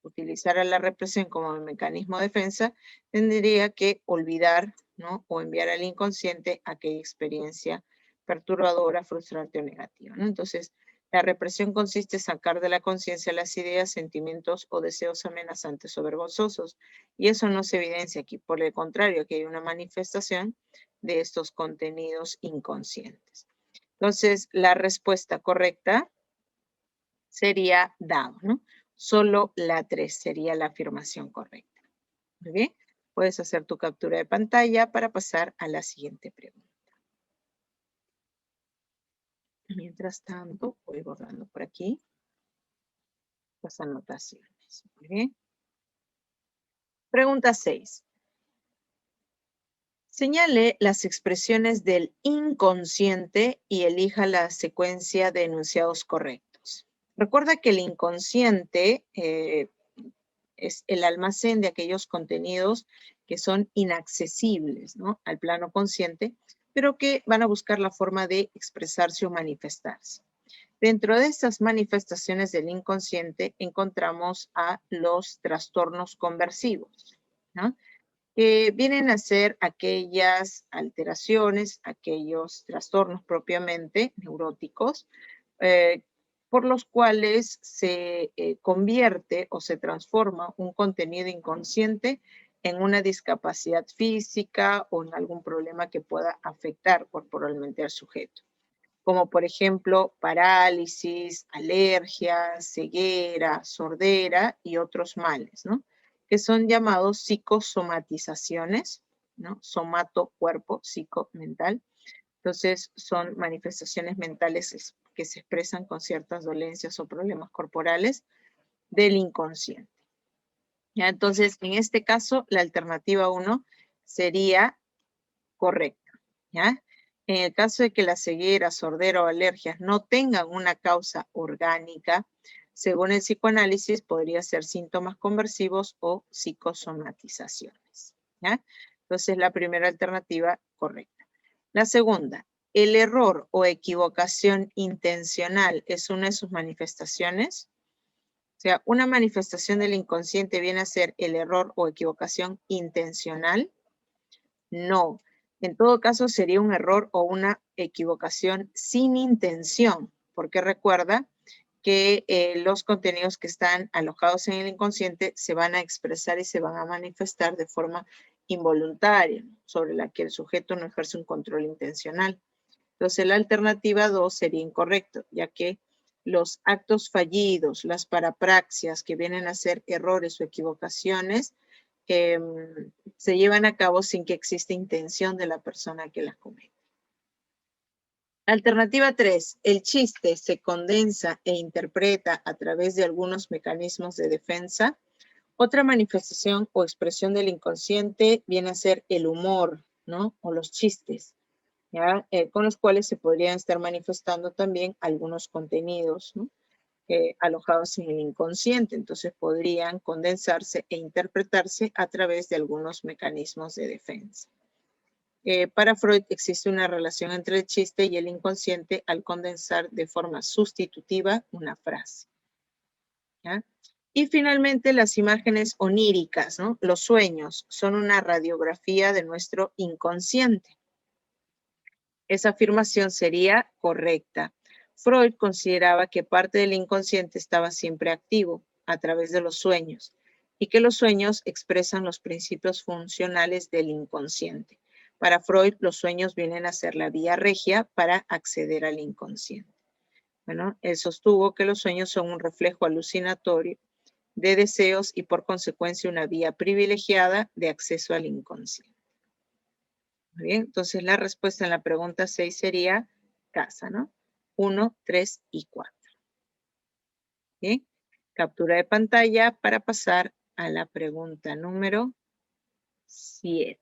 utilizara la represión como mecanismo de defensa, tendría que olvidar, ¿no? O enviar al inconsciente aquella experiencia perturbadora, frustrante o negativa, ¿no? Entonces, la represión consiste en sacar de la conciencia las ideas, sentimientos o deseos amenazantes o vergonzosos. Y eso no se evidencia aquí. Por el contrario, aquí hay una manifestación de estos contenidos inconscientes. Entonces, la respuesta correcta sería dado, ¿no? Solo la 3 sería la afirmación correcta. Muy bien, puedes hacer tu captura de pantalla para pasar a la siguiente pregunta. Mientras tanto, voy borrando por aquí las anotaciones. Muy bien. Pregunta 6. Señale las expresiones del inconsciente y elija la secuencia de enunciados correctos. Recuerda que el inconsciente es el almacén de aquellos contenidos que son inaccesibles, ¿no? Al plano consciente, pero que van a buscar la forma de expresarse o manifestarse. Dentro de estas manifestaciones del inconsciente encontramos a los trastornos conversivos, ¿no? Que vienen a ser aquellas alteraciones, aquellos trastornos propiamente neuróticos, eh, por los cuales se convierte o se transforma un contenido inconsciente en una discapacidad física o en algún problema que pueda afectar corporalmente al sujeto, como por ejemplo parálisis, alergia, ceguera, sordera y otros males, ¿no? Que son llamados psicosomatizaciones, ¿no? Somato, cuerpo, psico, mental. Entonces, son manifestaciones mentales que se expresan con ciertas dolencias o problemas corporales del inconsciente. ¿Ya? Entonces, en este caso, la alternativa 1 sería correcta. ¿Ya? En el caso de que la ceguera, sordera o alergias no tengan una causa orgánica, según el psicoanálisis, podría ser síntomas conversivos o psicosomatizaciones. ¿Ya? Entonces, la primera alternativa correcta. La segunda, ¿el error o equivocación intencional es una de sus manifestaciones? O sea, una manifestación del inconsciente viene a ser el error o equivocación intencional. No. En todo caso, sería un error o una equivocación sin intención, porque recuerda que los contenidos que están alojados en el inconsciente se van a expresar y se van a manifestar de forma involuntaria, sobre la que el sujeto no ejerce un control intencional. Entonces, la alternativa 2 sería incorrecto, ya que los actos fallidos, las parapraxias que vienen a ser errores o equivocaciones, se llevan a cabo sin que exista intención de la persona que las comete. Alternativa 3. El chiste se condensa e interpreta a través de algunos mecanismos de defensa. Otra manifestación o expresión del inconsciente viene a ser el humor, ¿no? O los chistes, ¿ya? Con los cuales se podrían estar manifestando también algunos contenidos, ¿no? alojados en el inconsciente, entonces podrían condensarse e interpretarse a través de algunos mecanismos de defensa. Para Freud existe una relación entre el chiste y el inconsciente al condensar de forma sustitutiva una frase. ¿Ya? Y finalmente las imágenes oníricas, ¿no? Los sueños son una radiografía de nuestro inconsciente. Esa afirmación sería correcta. Freud consideraba que parte del inconsciente estaba siempre activo a través de los sueños y que los sueños expresan los principios funcionales del inconsciente. Para Freud, los sueños vienen a ser la vía regia para acceder al inconsciente. Bueno, él sostuvo que los sueños son un reflejo alucinatorio de deseos y por consecuencia una vía privilegiada de acceso al inconsciente. Muy bien, entonces la respuesta en la pregunta 6 sería casa, ¿no? 1, 3 y 4. Bien, captura de pantalla para pasar a la pregunta número 7.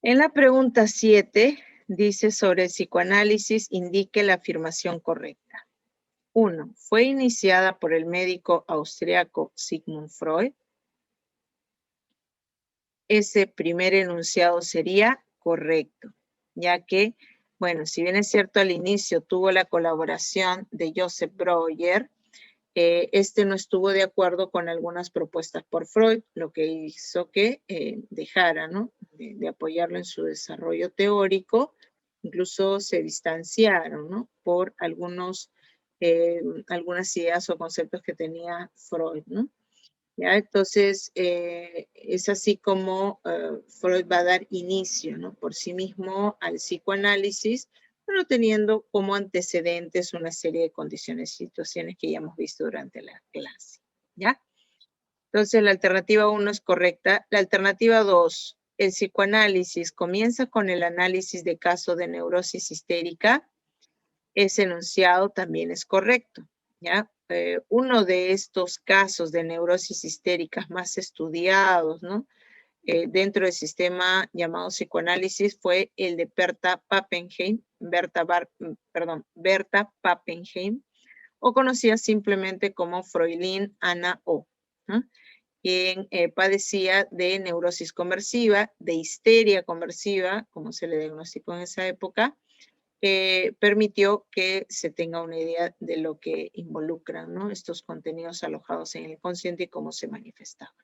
En la pregunta 7 dice sobre el psicoanálisis, indique la afirmación correcta. 1. Fue iniciada por el médico austriaco Sigmund Freud. Ese primer enunciado sería correcto, ya que, bueno, si bien es cierto al inicio tuvo la colaboración de Joseph Breuer, este no estuvo de acuerdo con algunas propuestas por Freud, lo que hizo que dejara, ¿no?, de apoyarlo en su desarrollo teórico, incluso se distanciaron, ¿no?, por algunas ideas o conceptos que tenía Freud, ¿no? ¿Ya? Entonces, es así como Freud va a dar inicio, ¿no?, por sí mismo al psicoanálisis, pero teniendo como antecedentes una serie de condiciones y situaciones que ya hemos visto durante la clase. ¿Ya? Entonces, la alternativa 1 es correcta. La alternativa 2, el psicoanálisis comienza con el análisis de caso de neurosis histérica. Ese enunciado también es correcto. ¿Ya? Uno de estos casos de neurosis histéricas más estudiados, ¿no?, dentro del sistema llamado psicoanálisis fue el de Berta Pappenheim, o conocida simplemente como Fräulein Anna O, ¿no?, quien padecía de neurosis conversiva, de histeria conversiva, como se le diagnosticó en esa época, permitió que se tenga una idea de lo que involucran, ¿no?, estos contenidos alojados en el consciente y cómo se manifestaban.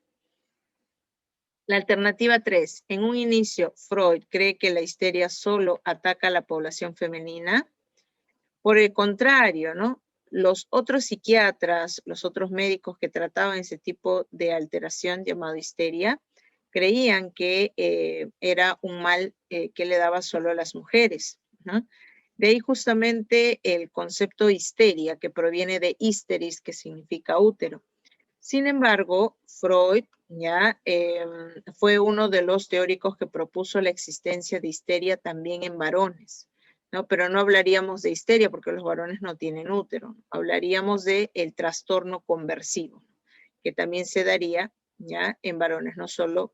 La alternativa 3. En un inicio, Freud cree que la histeria solo ataca a la población femenina. Por el contrario, ¿no?, los otros psiquiatras, los otros médicos que trataban ese tipo de alteración llamado histeria, creían que era un mal que le daba solo a las mujeres, ¿no? De ahí justamente el concepto histeria, que proviene de hysteris, que significa útero. Sin embargo, Freud ya fue uno de los teóricos que propuso la existencia de histeria también en varones, ¿no? Pero no hablaríamos de histeria porque los varones no tienen útero. Hablaríamos de el trastorno conversivo, que también se daría ya en varones, no solo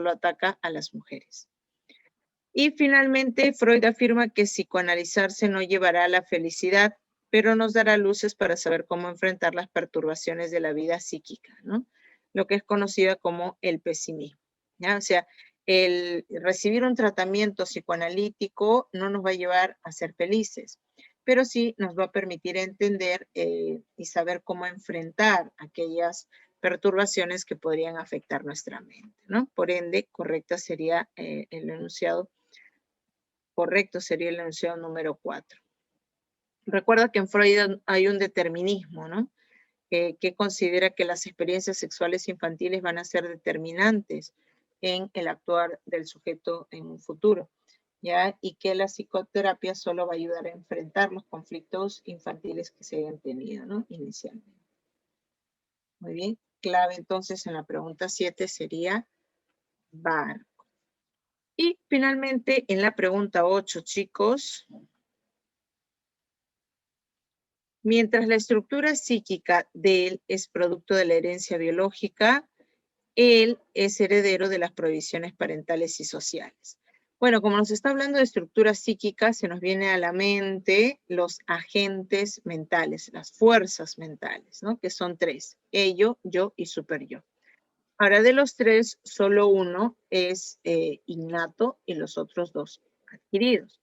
ataca a las mujeres. Y finalmente, Freud afirma que psicoanalizarse no llevará a la felicidad, pero nos dará luces para saber cómo enfrentar las perturbaciones de la vida psíquica, ¿no?, lo que es conocido como el pesimismo, ¿ya? O sea, el recibir un tratamiento psicoanalítico no nos va a llevar a ser felices, pero sí nos va a permitir entender y saber cómo enfrentar aquellas perturbaciones que podrían afectar nuestra mente, ¿no? Por ende, correcto sería el enunciado número 4. Recuerda que en Freud hay un determinismo, ¿no?, que considera que las experiencias sexuales infantiles van a ser determinantes en el actuar del sujeto en un futuro, ¿ya? Y que la psicoterapia solo va a ayudar a enfrentar los conflictos infantiles que se hayan tenido, ¿no?, inicialmente. Muy bien, clave entonces en la pregunta 7 sería barco. Y finalmente en la pregunta 8, chicos, mientras la estructura psíquica de él es producto de la herencia biológica, él es heredero de las provisiones parentales y sociales. Bueno, como nos está hablando de estructura psíquica, se nos viene a la mente los agentes mentales, las fuerzas mentales, ¿no? Que son tres: ello, yo y superyo. Ahora, de los tres, solo uno es innato y los otros dos adquiridos.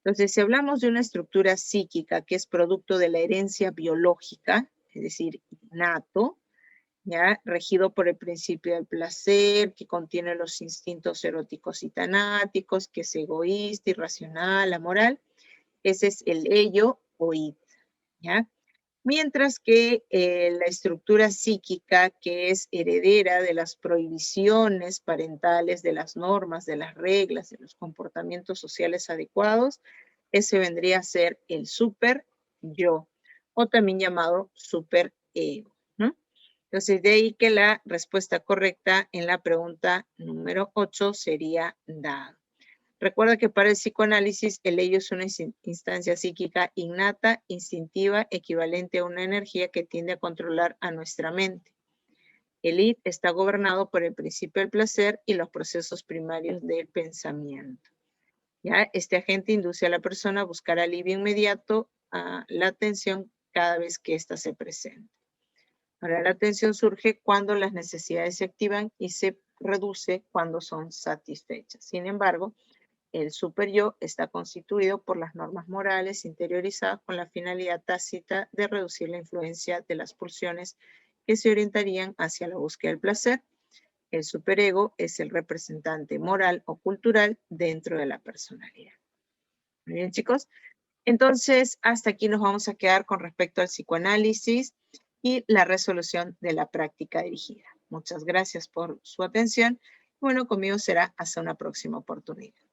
Entonces, si hablamos de una estructura psíquica que es producto de la herencia biológica, es decir, innato, ¿ya? Regido por el principio del placer, que contiene los instintos eróticos y tanáticos, que es egoísta, irracional, amoral. Ese es el ello o id, ¿ya? Mientras que la estructura psíquica, que es heredera de las prohibiciones parentales, de las normas, de las reglas, de los comportamientos sociales adecuados, ese vendría a ser el super yo, o también llamado super ego, ¿no? Entonces, de ahí que la respuesta correcta en la pregunta número 8 sería dado. Recuerda que para el psicoanálisis el ello es una instancia psíquica innata, instintiva, equivalente a una energía que tiende a controlar a nuestra mente. El id está gobernado por el principio del placer y los procesos primarios del pensamiento. ¿Ya? Este agente induce a la persona a buscar alivio inmediato a la atención cada vez que ésta se presenta. Ahora, la atención surge cuando las necesidades se activan y se reduce cuando son satisfechas. Sin embargo, el superyo está constituido por las normas morales interiorizadas con la finalidad tácita de reducir la influencia de las pulsiones que se orientarían hacia la búsqueda del placer. El superego es el representante moral o cultural dentro de la personalidad. Muy bien, chicos. Entonces, hasta aquí nos vamos a quedar con respecto al psicoanálisis y la resolución de la práctica dirigida. Muchas gracias por su atención. Bueno, conmigo será hasta una próxima oportunidad.